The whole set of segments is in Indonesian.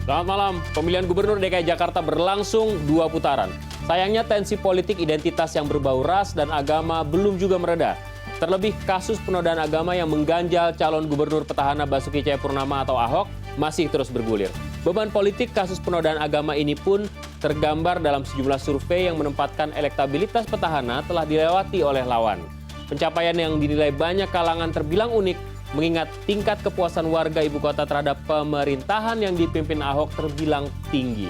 Selamat malam. Pemilihan Gubernur DKI Jakarta berlangsung 2 putaran. Sayangnya tensi politik identitas yang berbau ras dan agama belum juga mereda. Terlebih kasus penodaan agama yang mengganjal calon gubernur petahana Basuki Cahayapurnama atau Ahok masih terus bergulir. Beban politik kasus penodaan agama ini pun tergambar dalam sejumlah survei yang menempatkan elektabilitas petahana telah dilewati oleh lawan. Pencapaian yang dinilai banyak kalangan terbilang unik mengingat tingkat kepuasan warga ibu kota terhadap pemerintahan yang dipimpin Ahok terbilang tinggi.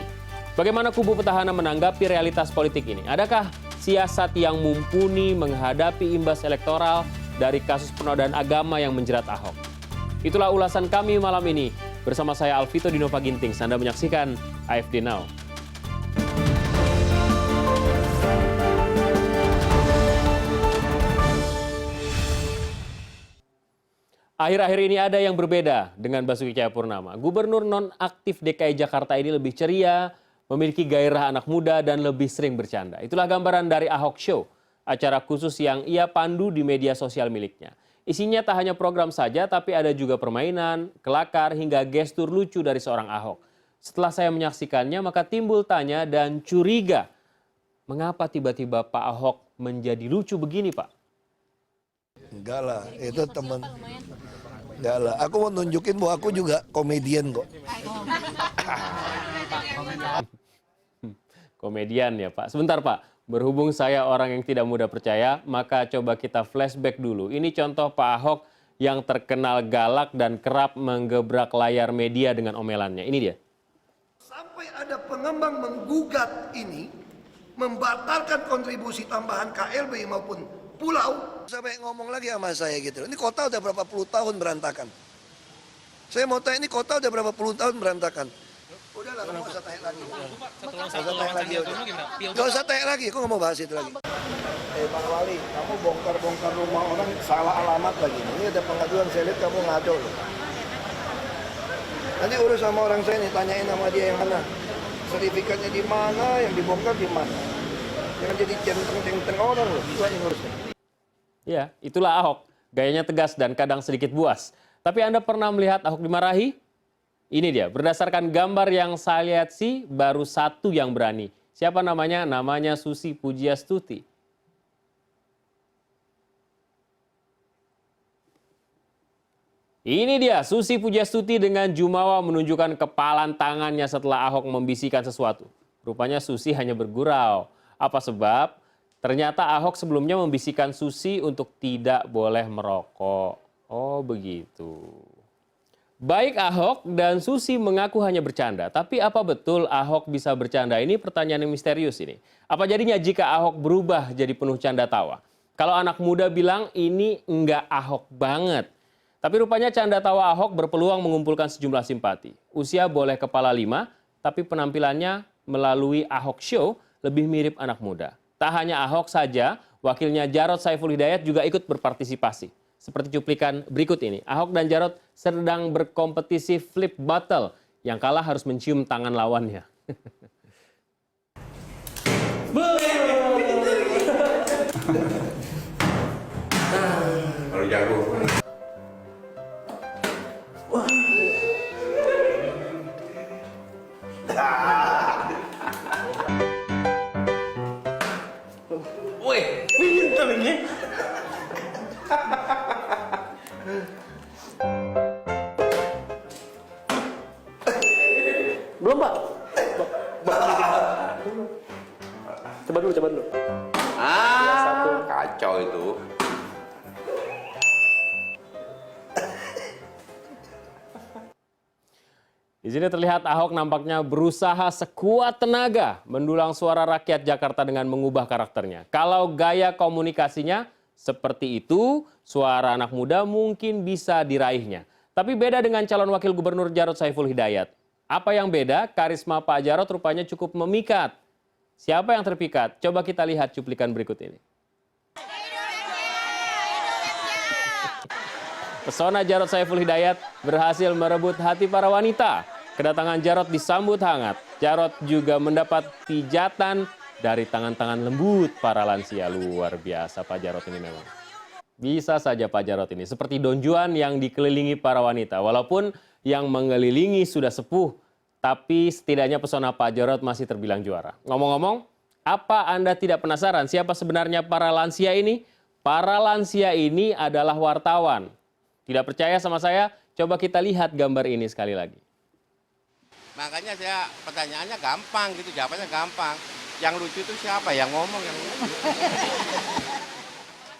Bagaimana kubu petahana menanggapi realitas politik ini? Adakah siasat yang mumpuni menghadapi imbas elektoral dari kasus penodaan agama yang menjerat Ahok? Itulah ulasan kami malam ini. Bersama saya Alvito Dinova Ginting. Anda menyaksikan AFD Now. Akhir-akhir ini ada yang berbeda dengan Basuki Cahayapurnama. Gubernur nonaktif DKI Jakarta ini lebih ceria, memiliki gairah anak muda, dan lebih sering bercanda. Itulah gambaran dari Ahok Show, acara khusus yang ia pandu di media sosial miliknya. Isinya tak hanya program saja, tapi ada juga permainan, kelakar, hingga gestur lucu dari seorang Ahok. Setelah saya menyaksikannya, maka timbul tanya dan curiga. Mengapa tiba-tiba Pak Ahok menjadi lucu begini, Pak? Enggak lah, itu teman. Enggak lah, aku mau nunjukin bahwa aku juga komedian kok. Komedian ya Pak. Sebentar Pak, berhubung saya orang yang tidak mudah percaya, maka coba kita flashback dulu. Ini contoh Pak Ahok yang terkenal galak dan kerap menggebrak layar media dengan omelannya. Ini dia. Sampai ada pengembang menggugat ini, membatalkan kontribusi tambahan KLB maupun pulau. Sampai ngomong lagi sama saya gitu, ini kota udah berapa puluh tahun berantakan. Saya mau tanya, ini kota udah berapa puluh tahun berantakan. Udahlah, nggak usah tanya lagi. Nggak usah tanya lagi, aku nggak mau bahas itu lagi. Bang Wali, kamu bongkar-bongkar rumah orang salah alamat lagi. Ini ada pengaduan, saya lihat kamu ngaco loh. Nanti urus sama orang saya nih, tanyain sama dia yang mana. Sertifikatnya di mana, yang dibongkar di mana. Jangan jadi centeng-centeng orang loh, itu yang ngurusnya. Ya, itulah Ahok. Gayanya tegas dan kadang sedikit buas. Tapi Anda pernah melihat Ahok dimarahi? Ini dia, berdasarkan gambar yang saya lihat sih, baru satu yang berani. Siapa namanya? Namanya Susi Pujiastuti. Ini dia, Susi Pujiastuti dengan jumawa menunjukkan kepalan tangannya setelah Ahok membisikkan sesuatu. Rupanya Susi hanya bergurau. Apa sebab? Ternyata Ahok sebelumnya membisikkan Susi untuk tidak boleh merokok. Oh begitu. Baik Ahok dan Susi mengaku hanya bercanda. Tapi apa betul Ahok bisa bercanda? Ini pertanyaan yang misterius ini. Apa jadinya jika Ahok berubah jadi penuh canda tawa? Kalau anak muda bilang ini enggak Ahok banget. Tapi rupanya canda tawa Ahok berpeluang mengumpulkan sejumlah simpati. Usia boleh kepala 5, tapi penampilannya melalui Ahok Show lebih mirip anak muda. Tak hanya Ahok saja, wakilnya Jarod Saiful Hidayat juga ikut berpartisipasi. Seperti cuplikan berikut ini, Ahok dan Jarod sedang berkompetisi flip battle. Yang kalah harus mencium tangan lawannya. Baru jago. Wih, pinter ini. Belum, Pak. Coba dulu. Kacau itu. Di sini terlihat Ahok nampaknya berusaha sekuat tenaga mendulang suara rakyat Jakarta dengan mengubah karakternya. Kalau gaya komunikasinya seperti itu, suara anak muda mungkin bisa diraihnya. Tapi beda dengan calon wakil gubernur Jarod Saiful Hidayat. Apa yang beda? Karisma Pak Jarod rupanya cukup memikat. Siapa yang terpikat? Coba kita lihat cuplikan berikut ini. Pesona Jarod Saiful Hidayat berhasil merebut hati para wanita. Kedatangan Jarod disambut hangat. Jarod juga mendapat pijatan dari tangan-tangan lembut para lansia. Luar biasa Pak Jarod ini memang. Bisa saja Pak Jarod ini seperti Don Juan yang dikelilingi para wanita. Walaupun yang mengelilingi sudah sepuh, Tapi setidaknya pesona Pak Jarod masih terbilang juara. Ngomong-ngomong, apa Anda tidak penasaran siapa sebenarnya para lansia ini? Para lansia ini adalah wartawan. Tidak percaya sama saya? Coba kita lihat gambar ini sekali lagi. Makanya saya pertanyaannya gampang gitu, jawabannya gampang. Yang lucu itu siapa? Yang ngomong yang lucu.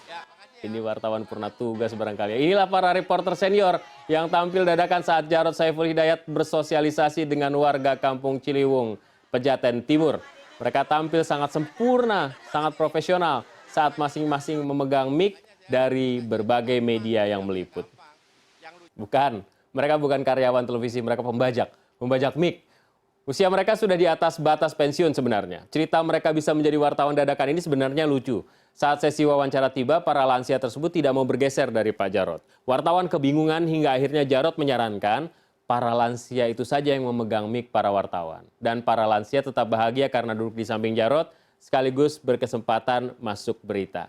Ya, makasih ya. Ini wartawan purna tugas barangkali. Inilah para reporter senior yang tampil dadakan saat Jarod Saiful Hidayat bersosialisasi dengan warga kampung Ciliwung, Pejaten Timur. Mereka tampil sangat sempurna, sangat profesional saat masing-masing memegang mic dari berbagai media yang meliput. Bukan, mereka bukan karyawan televisi, mereka pembajak mic. Usia mereka sudah di atas batas pensiun sebenarnya. Cerita mereka bisa menjadi wartawan dadakan ini sebenarnya lucu. Saat sesi wawancara tiba, para lansia tersebut tidak mau bergeser dari Pak Jarod. Wartawan kebingungan hingga akhirnya Jarod menyarankan para lansia itu saja yang memegang mic para wartawan. Dan para lansia tetap bahagia karena duduk di samping Jarod, sekaligus berkesempatan masuk berita.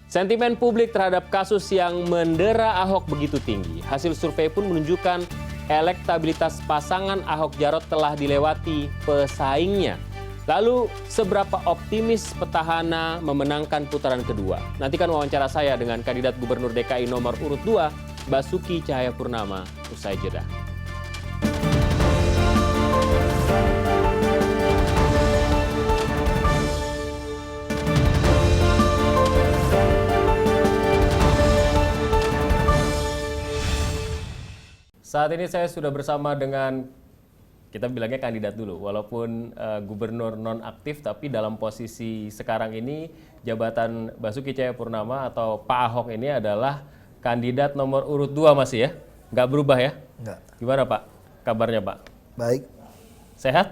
Sentimen publik terhadap kasus yang mendera Ahok begitu tinggi. Hasil survei pun menunjukkan elektabilitas pasangan Ahok Jarot telah dilewati pesaingnya. Lalu seberapa optimis petahana memenangkan putaran kedua? Nantikan wawancara saya dengan kandidat Gubernur DKI nomor urut 2, Basuki Cahayapurnama, usai jeda. Saat ini saya sudah bersama dengan, kita bilangnya kandidat dulu, walaupun gubernur nonaktif, tapi dalam posisi sekarang ini jabatan Basuki Cahayapurnama atau Pak Ahok ini adalah kandidat nomor urut 2 masih ya? Nggak berubah ya? Nggak. Gimana Pak? Kabarnya Pak? Baik. Sehat?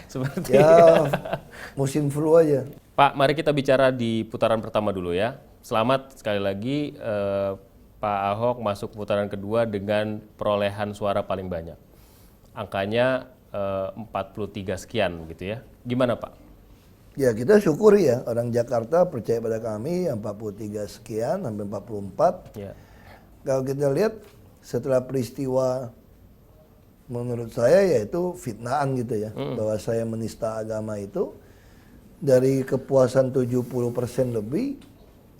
Seperti Ya, musim flu aja. Pak, mari kita bicara di putaran pertama dulu ya. Selamat sekali lagi Pak Ahok masuk putaran kedua dengan perolehan suara paling banyak. Angkanya 43 sekian gitu ya. Gimana Pak? Ya kita syukuri ya, orang Jakarta percaya pada kami yang 43 sekian sampai 44. Ya. Kalau kita lihat setelah peristiwa menurut saya yaitu fitnahan gitu ya, bahwa saya menista agama itu, dari kepuasan 70% lebih,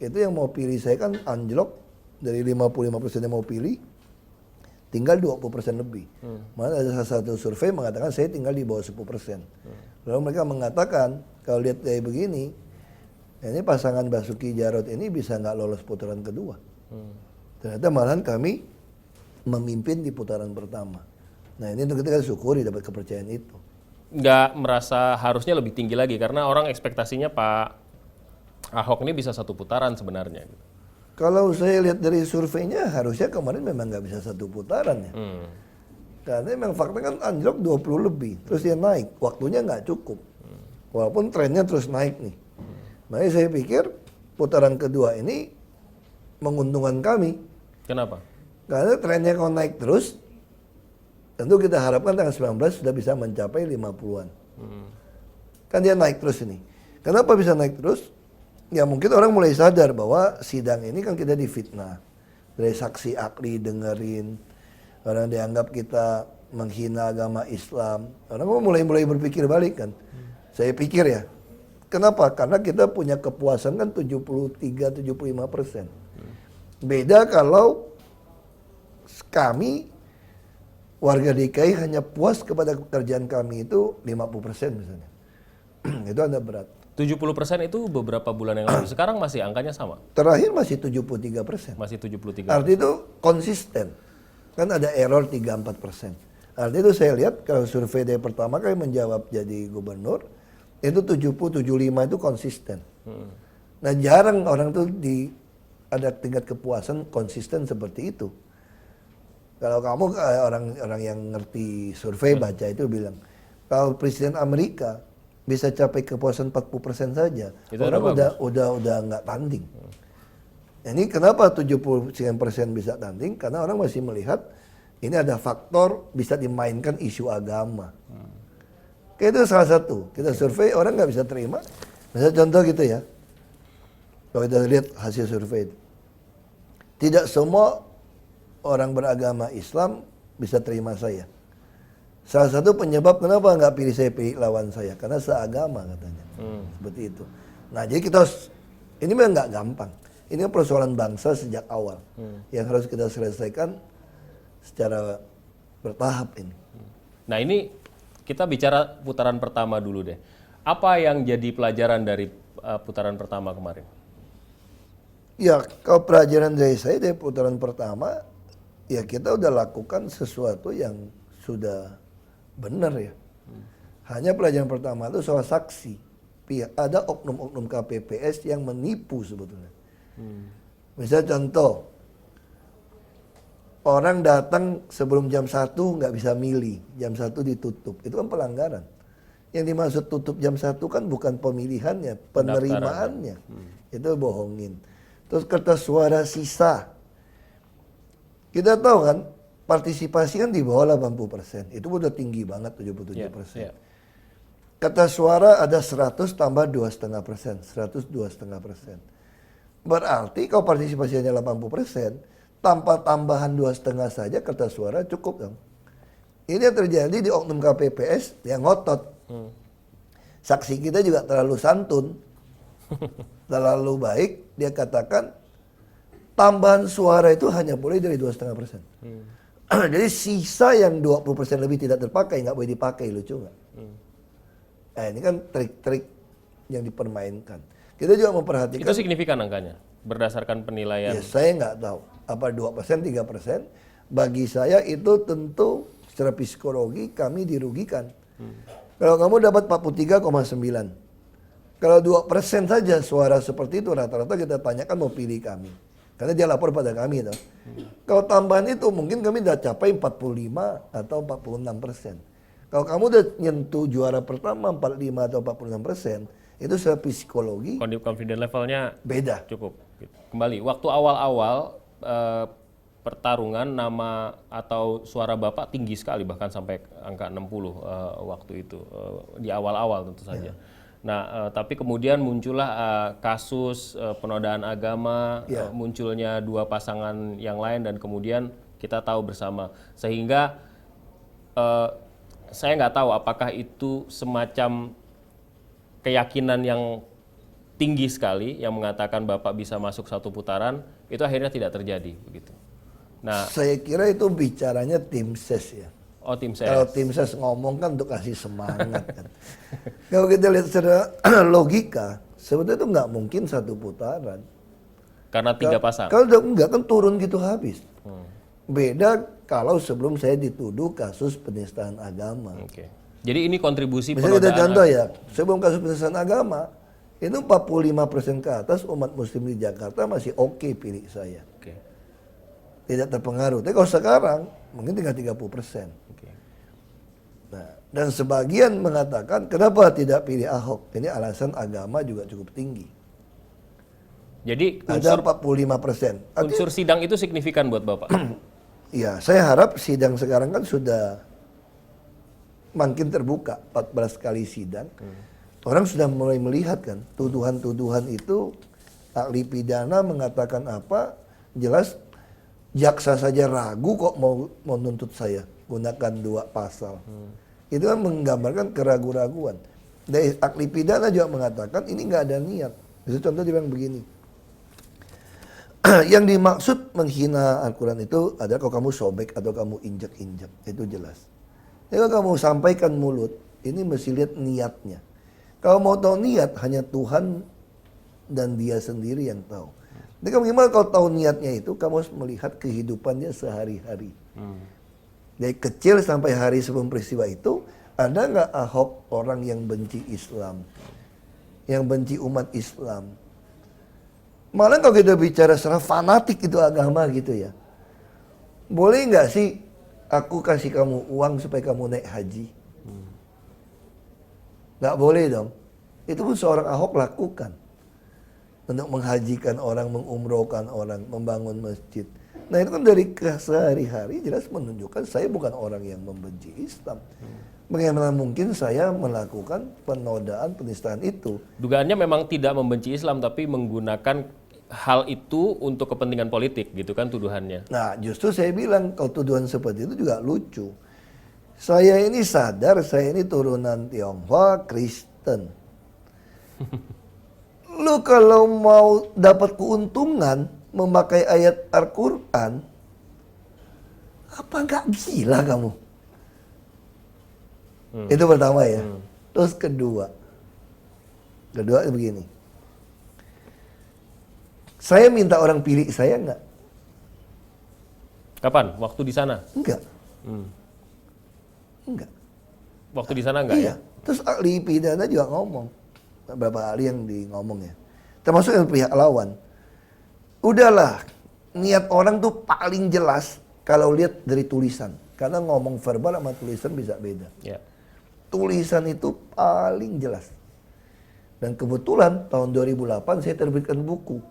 itu yang mau pilih saya kan anjlok. Dari 55% yang mau pilih, tinggal 20% lebih. Malah ada salah satu survei mengatakan saya tinggal di bawah 10%. Lalu mereka mengatakan, kalau lihat kayak begini, ini pasangan Basuki Jarot ini bisa nggak lolos putaran kedua. Ternyata malahan kami memimpin di putaran pertama. Nah ini untuk kita syukuri dapat kepercayaan itu. Nggak merasa harusnya lebih tinggi lagi, karena orang ekspektasinya Pak Ahok ini bisa satu putaran sebenarnya. Kalau saya lihat dari surveinya, harusnya kemarin memang nggak bisa satu putaran ya. Karena memang fakta kan anjlok 20 lebih, terus dia naik, waktunya nggak cukup. Walaupun trennya terus naik nih. Makanya saya pikir putaran kedua ini menguntungkan kami. Kenapa? Karena trennya kalau naik terus, tentu kita harapkan tanggal 19 sudah bisa mencapai 50-an. Kan dia naik terus ini. Kenapa bisa naik terus? Ya mungkin orang mulai sadar bahwa sidang ini kan kita difitnah. Dari saksi ahli dengerin, orang dianggap kita menghina agama Islam. Orang mulai berpikir balik kan. Saya pikir ya, kenapa? Karena kita punya kepuasan kan 73-75%. Beda kalau kami warga DKI hanya puas kepada pekerjaan kami itu 50% misalnya. Itu ada berat. 70% itu beberapa bulan yang lalu. Sekarang masih angkanya sama? Terakhir masih 73%. Masih 73%. Artinya itu konsisten. Kan ada error 3-4%. Artinya itu saya lihat kalau survei dari pertama kali menjawab jadi gubernur, itu 70-75 itu konsisten. Nah jarang orang tuh ada tingkat kepuasan konsisten seperti itu. Kalau kamu orang yang ngerti survei baca itu bilang, kalau Presiden Amerika bisa capai kepuasan 40% saja, itu orang udah nggak tanding. Ini kenapa 70% bisa tanding? Karena orang masih melihat ini ada faktor bisa dimainkan isu agama. Kayak itu salah satu. Kita survei orang nggak bisa terima. Misalnya contoh gitu ya. Kalau kita lihat hasil survei itu. Tidak semua orang beragama Islam bisa terima saya. Salah satu penyebab kenapa nggak pilih saya pilih lawan saya, karena seagama katanya. Seperti itu. Nah jadi kita harus, ini memang nggak gampang. Ini kan persoalan bangsa sejak awal yang harus kita selesaikan secara bertahap ini. Nah ini kita bicara putaran pertama dulu deh. Apa yang jadi pelajaran dari putaran pertama kemarin? Ya, kalau pelajaran dari saya dari putaran pertama, ya kita udah lakukan sesuatu yang sudah benar ya. Hanya pelajaran pertama itu soal saksi. Ada oknum-oknum KPPS yang menipu sebetulnya. Misalnya contoh, orang datang sebelum jam 1 nggak bisa milih, jam 1 ditutup. Itu kan pelanggaran. Yang dimaksud tutup jam 1 kan bukan pemilihannya, penerimaannya. Itu bohongin. Terus kertas suara sisa. Kita tahu kan, partisipasi kan di bawah 80%. Itu udah tinggi banget, 77%. Kertas suara ada 100 tambah 2,5%. 102,5%. Berarti kalau partisipasinya 80%, tanpa tambahan 2,5 saja kertas suara cukup dong. Ini yang terjadi di oknum KPPS yang ngotot. Saksi kita juga terlalu santun, terlalu baik. Dia katakan tambahan suara itu hanya boleh dari 2,5%. Jadi sisa yang 20% lebih tidak terpakai, nggak boleh dipakai, lucu nggak? Nah ini kan trik-trik yang dipermainkan. Kita juga memperhatikan. Itu signifikan angkanya berdasarkan penilaian. Ya, saya nggak tahu apa 2%, 3%. Bagi saya itu tentu secara psikologi kami dirugikan. Kalau kamu dapat 43,9, kalau 2% saja suara seperti itu rata-rata kita tanyakan mau pilih kami. Karena dia lapor pada kami. Kalau tambahan itu mungkin kami udah capai 45 atau 46%. Kalau kamu udah nyentuh juara pertama 45 atau 46%, itu secara psikologi Confidence levelnya beda. cukup. Kembali, waktu awal-awal pertarungan nama atau suara Bapak tinggi sekali, bahkan sampai angka 60 waktu itu, di awal-awal tentu saja. Nah, tapi kemudian muncullah kasus penodaan agama, munculnya dua pasangan yang lain, dan kemudian kita tahu bersama. Sehingga saya nggak tahu apakah itu semacam keyakinan yang tinggi sekali yang mengatakan Bapak bisa masuk satu putaran, itu akhirnya tidak terjadi begitu. Nah, Saya kira itu bicaranya tim ses ya. oh tim Kalau ses. tim ses ngomong kan untuk kasih semangat kan. Kalau kita lihat secara logika, sebetulnya itu nggak mungkin satu putaran. Karena tiga pasang. Kalau enggak kan turun gitu habis. Beda kalau sebelum saya dituduh kasus penistaan agama. Oke. Jadi ini kontribusi Misalnya kita penodaan contoh ya, sebelum kasus penistaan agama, itu 45% ke atas umat muslim di Jakarta masih oke pilih saya. Oke. Tidak terpengaruh. Tapi kalau sekarang mungkin tinggal 30%. Oke. Nah, dan sebagian mengatakan kenapa tidak pilih Ahok? Ini alasan agama juga cukup tinggi. Jadi Ada unsur 45%. unsur sidang itu signifikan buat Bapak. Ya, saya harap sidang sekarang kan sudah makin terbuka, 14 kali sidang. Orang sudah mulai melihat kan, tuduhan-tuduhan itu, ahli pidana mengatakan apa, jelas jaksa saja ragu kok mau menuntut saya gunakan dua pasal. Itu kan menggambarkan keraguan-raguan. Dari ahli pidana juga mengatakan ini nggak ada niat. Itu contoh dia bilang begini. Yang dimaksud menghina Al-Quran itu adalah kalau kamu sobek atau kamu injak-injak. Itu jelas. Jadi kalau kamu sampaikan mulut, ini mesti lihat niatnya. Kalau mau tahu niat, hanya Tuhan dan dia sendiri yang tahu. Jadi gimana kalau tahu niatnya itu, kamu harus melihat kehidupannya sehari-hari. Dari kecil sampai hari sebelum peristiwa itu, ada nggak Ahok orang yang benci Islam? Yang benci umat Islam? Malah kalau kita bicara secara fanatik itu agama gitu ya. Boleh nggak sih aku kasih kamu uang supaya kamu naik haji? Nggak boleh dong. Itu pun seorang Ahok lakukan. Untuk menghajikan orang, mengumrohkan orang, membangun masjid. Nah itu kan dari sehari-hari jelas menunjukkan saya bukan orang yang membenci Islam. Bagaimana mungkin saya melakukan penodaan penistaan itu? Dugaannya memang tidak membenci Islam, tapi menggunakan hal itu untuk kepentingan politik, gitu kan tuduhannya. Nah justru saya bilang kalau tuduhan seperti itu juga lucu. Saya ini sadar, saya ini turunan Tionghoa Kristen. Lu kalau mau dapat keuntungan memakai ayat Al-Quran, apa nggak gila kamu? Itu pertama ya. Terus kedua begini. Saya minta orang pilih saya nggak? Kapan? Waktu di sana? Enggak. Enggak. Waktu di sana enggak Iya. ya? Terus ahli pidana juga ngomong. Beberapa ahli yang ngomong ya. Termasuk yang pihak lawan. Udahlah, niat orang tuh paling jelas kalau lihat dari tulisan. Karena ngomong verbal sama tulisan bisa beda. Ya. Tulisan itu paling jelas. Dan kebetulan tahun 2008 saya terbitkan buku.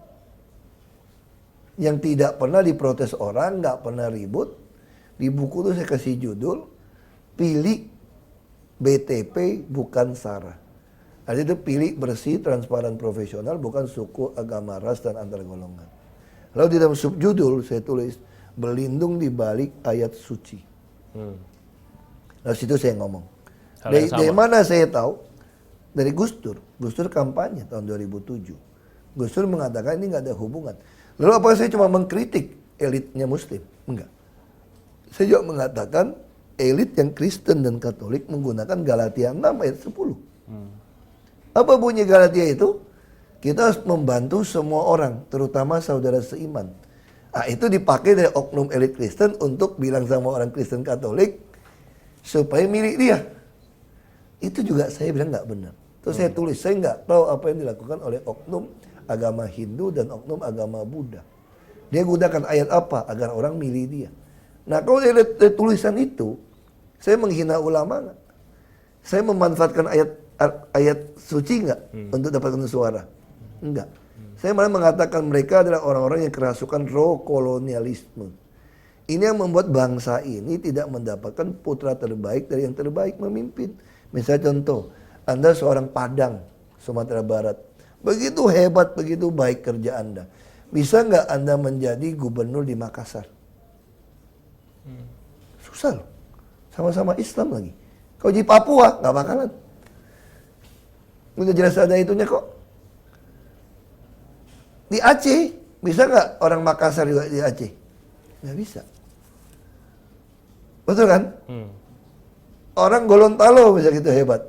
Yang tidak pernah diprotes orang, nggak pernah ribut. Di buku itu saya kasih judul, Pilih BTP bukan SARA. Artinya itu pilih bersih, transparan, profesional, bukan suku, agama, ras, dan antar golongan. Lalu di dalam subjudul saya tulis, berlindung di balik ayat suci. Lalu situ saya ngomong. Hal yang Dari sama. mana saya tahu? Dari Gus Dur. Gus Dur kampanye tahun 2007. Gus Dur mengatakan ini nggak ada hubungan. Lalu apa saya cuma mengkritik elitnya Muslim? Enggak. Saya juga mengatakan elit yang Kristen dan Katolik menggunakan Galatia 6 ayat 10. Apa bunyi Galatia itu? Kita harus membantu semua orang, terutama saudara seiman. Nah, itu dipakai dari oknum elit Kristen untuk bilang sama orang Kristen Katolik supaya milik dia. Itu juga saya bilang nggak benar. Terus saya tulis, saya nggak tahu apa yang dilakukan oleh oknum agama Hindu dan oknum agama Buddha. Dia gunakan ayat apa agar orang milih dia. Nah, kalau dia lihat dari tulisan itu, saya menghina ulama nggak? Saya memanfaatkan ayat suci nggak untuk dapatkan suara? Enggak. Saya malah mengatakan mereka adalah orang-orang yang kerasukan roh kolonialisme. Ini yang membuat bangsa ini tidak mendapatkan putra terbaik dari yang terbaik memimpin. Misalnya contoh, Anda seorang Padang, Sumatera Barat. Begitu hebat, begitu baik kerja Anda. Bisa nggak Anda menjadi gubernur di Makassar? Susah loh. Sama-sama Islam lagi. Kalau di Papua, nggak bakalan. Udah jelas ada itunya kok. Di Aceh, bisa nggak orang Makassar juga di Aceh? Nggak bisa. Betul kan? Orang Gorontalo bisa gitu hebat.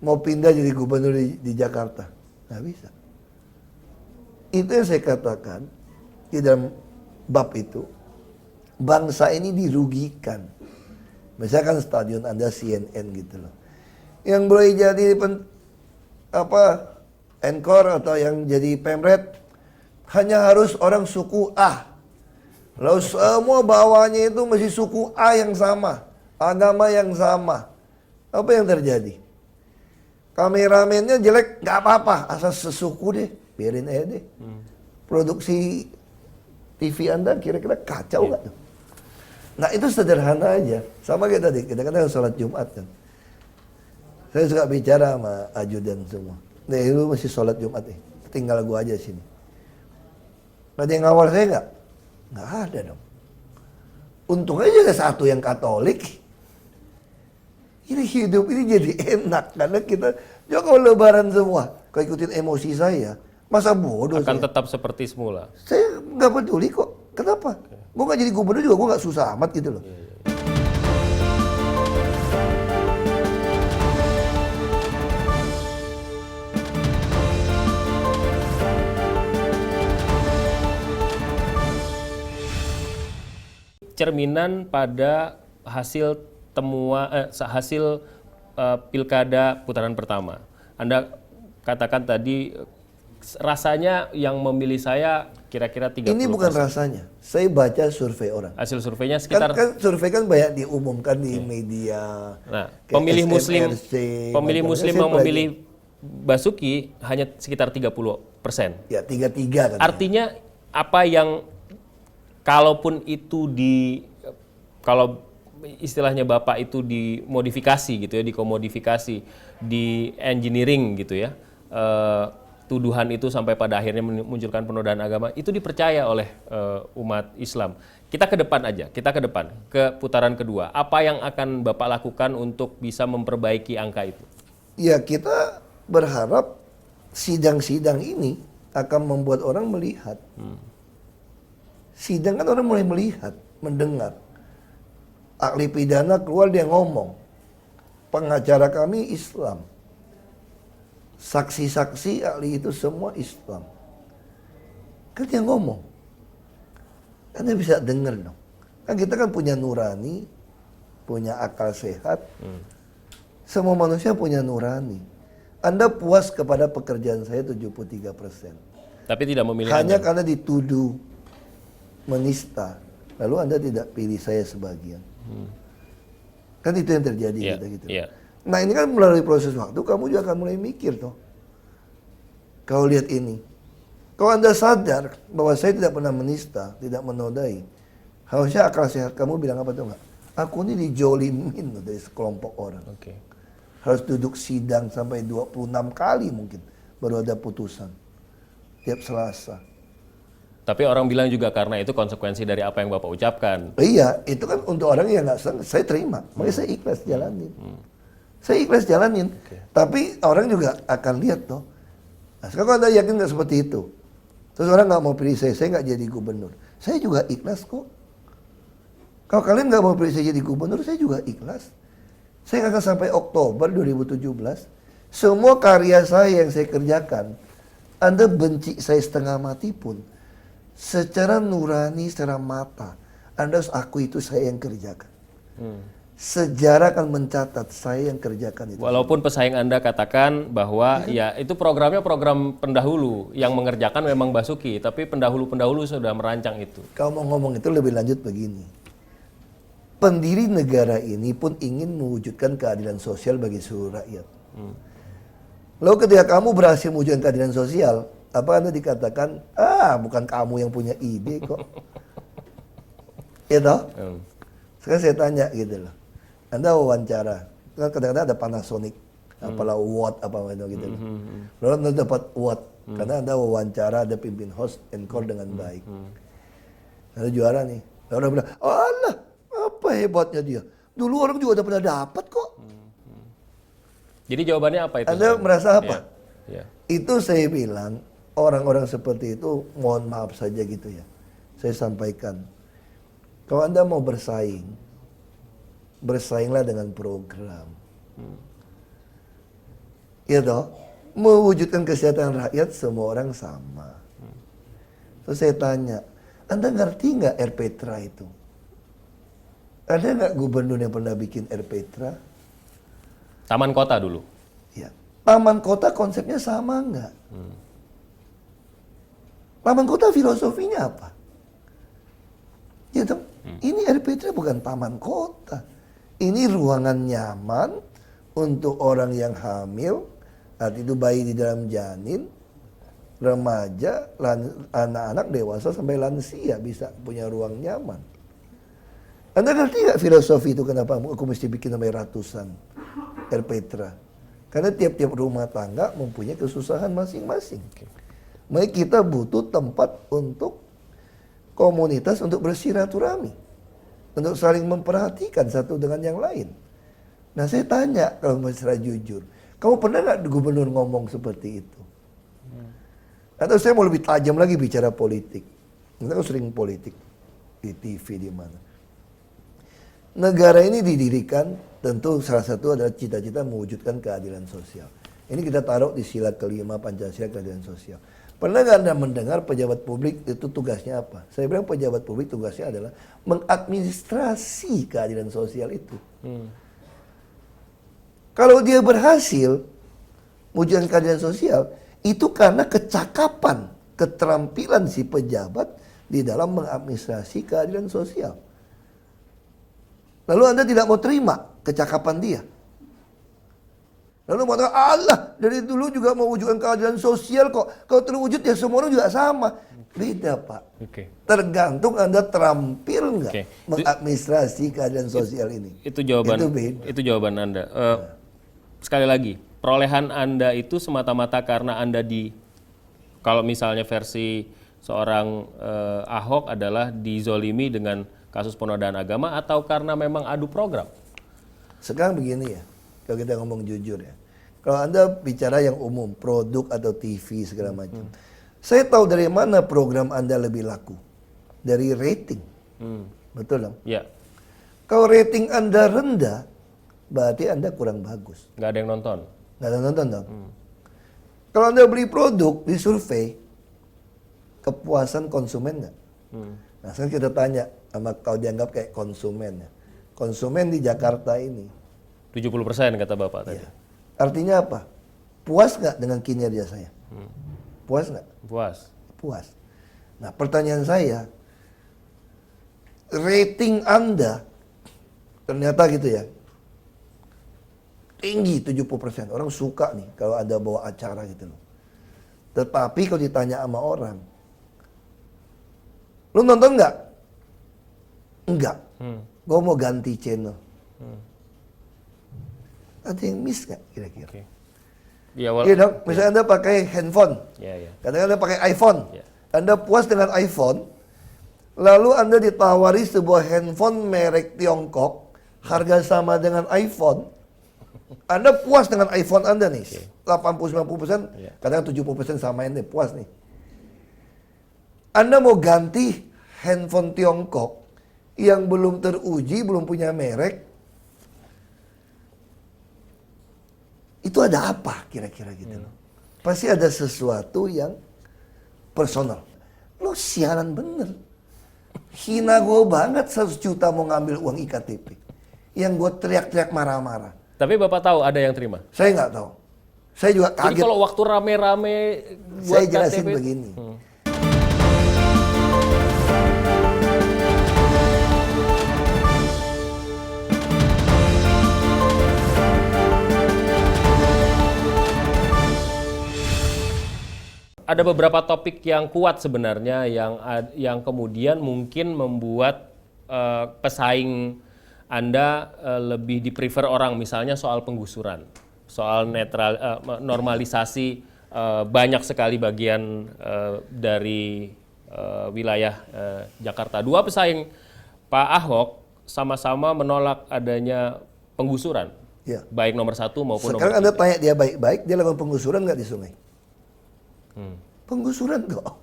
Mau pindah jadi gubernur di Jakarta. Nggak bisa. Itu yang saya katakan di dalam bab itu. Bangsa ini dirugikan. Misalkan stadion Anda CNN gitu loh. Yang boleh jadi Encore atau yang jadi Pemret hanya harus orang suku A. Lalu semua bawahnya itu masih suku A yang sama, agama yang sama. Apa yang terjadi? Kameramennya jelek, nggak apa-apa, asal sesuku deh, biarin aja deh. Produksi TV Anda kira-kira kacau nggak tuh? Nah itu sederhana aja, sama kayak tadi, kita kan sholat Jumat kan. Saya suka bicara sama ajudan semua. Nah itu masih sholat Jumat nih, tinggal gua aja sini. Ada yang ngawal saya nggak? Nggak ada dong. Untung aja ada satu yang Katolik. Ini hidup ini jadi enak karena kita juga kalau lebaran semua, kalau ikutin emosi saya, masa bodoh Akan saya. tetap seperti semula. Saya nggak peduli kok. Kenapa? Gue nggak jadi gubernur juga, gue nggak susah amat gitu loh. Cerminan pada hasil pilkada putaran pertama. Anda katakan tadi rasanya yang memilih saya kira-kira 30%. Ini bukan rasanya. Saya baca survei orang. Hasil surveinya sekitar Kan survei kan banyak diumumkan di media. Nah, kayak pemilih muslim SMRC, muslim saya yang memilih Basuki hanya sekitar 30%. Ya 33 kan. Artinya apa yang kalaupun itu kalau istilahnya Bapak itu dimodifikasi gitu ya, dikomodifikasi, di engineering gitu ya, tuduhan itu sampai pada akhirnya memunculkan penodaan agama, itu dipercaya oleh umat Islam. Kita ke depan aja, ke putaran kedua. Apa yang akan Bapak lakukan untuk bisa memperbaiki angka itu? Ya kita berharap sidang-sidang ini akan membuat orang melihat. Sidang kan orang mulai melihat, mendengar. Ahli pidana keluar dia ngomong. Pengacara kami Islam. Saksi-saksi ahli itu semua Islam. Kan dia ngomong. Anda bisa dengar dong. Kan kita kan punya nurani, punya akal sehat. Semua manusia punya nurani. Anda puas kepada pekerjaan saya 73%. Tapi tidak memilih Hanya Anda. karena dituduh menista. Lalu Anda tidak pilih saya sebagian. Kan itu yang terjadi Iya, gitu. iya. Nah ini kan melalui proses waktu kamu juga akan mulai mikir toh. Kau lihat ini. Kalau Anda sadar bahwa saya tidak pernah menista, tidak menodai, harusnya akal sehat kamu bilang apa tuh enggak? Aku ini dijolimin dari sekelompok orang. Oke. Harus duduk sidang sampai 26 kali mungkin baru ada putusan. Tiap Selasa. Tapi orang bilang juga karena itu konsekuensi dari apa yang Bapak ucapkan. Iya, itu kan untuk orang yang nggak senang, saya terima. Makanya saya ikhlas jalanin. Saya ikhlas jalanin. Tapi orang juga akan lihat toh. Nah, sekarang kalau Anda yakin nggak seperti itu, terus orang nggak mau pilih saya nggak jadi gubernur. Saya juga ikhlas kok. Kalau kalian nggak mau pilih saya jadi gubernur, saya juga ikhlas. Saya akan sampai Oktober 2017. Semua karya saya yang saya kerjakan, Anda benci saya setengah mati pun, secara nurani, secara mata, Anda harus akui itu saya yang kerjakan. Sejarah akan mencatat saya yang kerjakan itu. Walaupun pesaing Anda katakan bahwa ya itu programnya program pendahulu yang mengerjakan memang Basuki, tapi pendahulu-pendahulu sudah merancang itu. Kalau mau ngomong itu lebih lanjut begini. Pendiri negara ini pun ingin mewujudkan keadilan sosial bagi seluruh rakyat. Lalu ketika kamu berhasil mewujudkan keadilan sosial, apa Anda dikatakan, bukan kamu yang punya ide kok. Ya toh? Sekarang saya tanya gitu loh. Anda wawancara, kan kadang-kadang ada Panasonic, apalah Watt, apa itu gitu loh. Lalu Anda dapat Watt, karena Anda wawancara, ada pimpin host, encore dengan baik. Lalu juara nih. Lalu orang bilang, oh Allah, apa hebatnya dia? Dulu orang juga udah pernah dapat kok. Jadi jawabannya apa itu? Anda merasa apa? Ya. Itu saya bilang, orang-orang seperti itu, mohon maaf saja gitu ya. Saya sampaikan, kalau Anda mau bersaing, bersainglah dengan program. Ya toh, mewujudkan kesejahteraan rakyat semua orang sama. Terus saya tanya, Anda ngerti nggak RPTRA itu? Ada nggak gubernur yang pernah bikin RPTRA? Taman kota dulu. Ya. Taman kota konsepnya sama nggak? Taman kota filosofinya apa? Ya toh, ini RPTRA bukan taman kota. Ini ruangan nyaman untuk orang yang hamil, arti itu bayi di dalam janin, remaja, anak-anak, dewasa sampai lansia bisa punya ruang nyaman. Anda ngerti nggak filosofi itu kenapa aku mesti bikin sampai ratusan RPTRA? Karena tiap-tiap rumah tangga mempunyai kesusahan masing-masing. Makanya kita butuh tempat untuk komunitas untuk bersiraturahmi. Untuk saling memperhatikan satu dengan yang lain. Nah saya tanya kalau secara jujur, kamu pernah nggak gubernur ngomong seperti itu? Atau saya mau lebih tajam lagi bicara politik. Kita kan sering politik di TV di mana. Negara ini didirikan tentu salah satu adalah cita-cita mewujudkan keadilan sosial. Ini kita taruh di sila kelima Pancasila keadilan sosial. Pernah nggak Anda mendengar pejabat publik itu tugasnya apa? Saya bilang pejabat publik tugasnya adalah mengadministrasi keadilan sosial itu. Kalau dia berhasil mewujudkan keadilan sosial, itu karena kecakapan, keterampilan si pejabat di dalam mengadministrasi keadilan sosial. Lalu Anda tidak mau terima kecakapan dia. Lalu mengatakan, Allah dari dulu juga mewujudkan keadilan sosial kok. Kalau terwujud ya semua orang juga sama. Beda Pak. Tergantung Anda terampil nggak mengadministrasi keadilan sosial ini. Itu jawaban. Itu jawaban Anda. Sekali lagi, perolehan Anda itu semata-mata karena Anda kalau misalnya versi seorang Ahok adalah dizolimi dengan kasus penodaan agama atau karena memang adu program? Sekarang begini ya, kalau kita ngomong jujur ya. Kalau Anda bicara yang umum, produk atau TV segala macam. Saya tahu dari mana program Anda lebih laku. Dari rating. Betul dong? Ya, Kalau rating Anda rendah, berarti Anda kurang bagus. nggak ada yang nonton. Nggak ada nonton dong. Kalau Anda beli produk, di survei, kepuasan konsumen nggak? Nah sekarang kita tanya, sama kau dianggap kayak konsumen ya. Konsumen di Jakarta ini, 70% kata Bapak tadi. ya. Artinya apa? Puas nggak dengan kinerja saya? Puas nggak? Puas. Puas. Nah pertanyaan saya, rating Anda ternyata gitu ya, tinggi 70%. Orang suka nih kalau ada bawa acara gitu loh. Tetapi kalau ditanya sama orang, lu nonton nggak? Enggak. Gue mau ganti channel. Ada yang miss nggak kira-kira? Oke. Di awal. Iya dong, misalnya Anda pakai handphone, Ya. kadang Anda pakai iPhone, Ya. Anda puas dengan iPhone, lalu Anda ditawari sebuah handphone merek Tiongkok, harga sama dengan iPhone, Anda puas dengan iPhone Anda nih, 80-90%, Ya. kadang 70% samain deh, puas nih. Anda mau ganti handphone Tiongkok yang belum teruji, belum punya merek, itu ada apa kira-kira gitu loh. Pasti ada sesuatu yang personal. Lo siaran bener. Hina gue banget 100 juta mau ngambil uang IKTP. Yang gue teriak-teriak marah-marah. Tapi Bapak tahu ada yang terima? Saya nggak tahu. Saya juga Jadi kaget. kalau waktu rame-rame buat Saya jelasin KTP, begini. ada beberapa topik yang kuat sebenarnya yang kemudian mungkin membuat pesaing Anda lebih di-prefer orang, misalnya soal penggusuran, soal normalisasi banyak sekali bagian dari wilayah Jakarta. Dua pesaing Pak Ahok sama-sama menolak adanya penggusuran, Ya. baik nomor 1 maupun Sekarang nomor Anda 3. tanya dia baik-baik, dia lakukan penggusuran nggak di sungai? Penggusuran kok.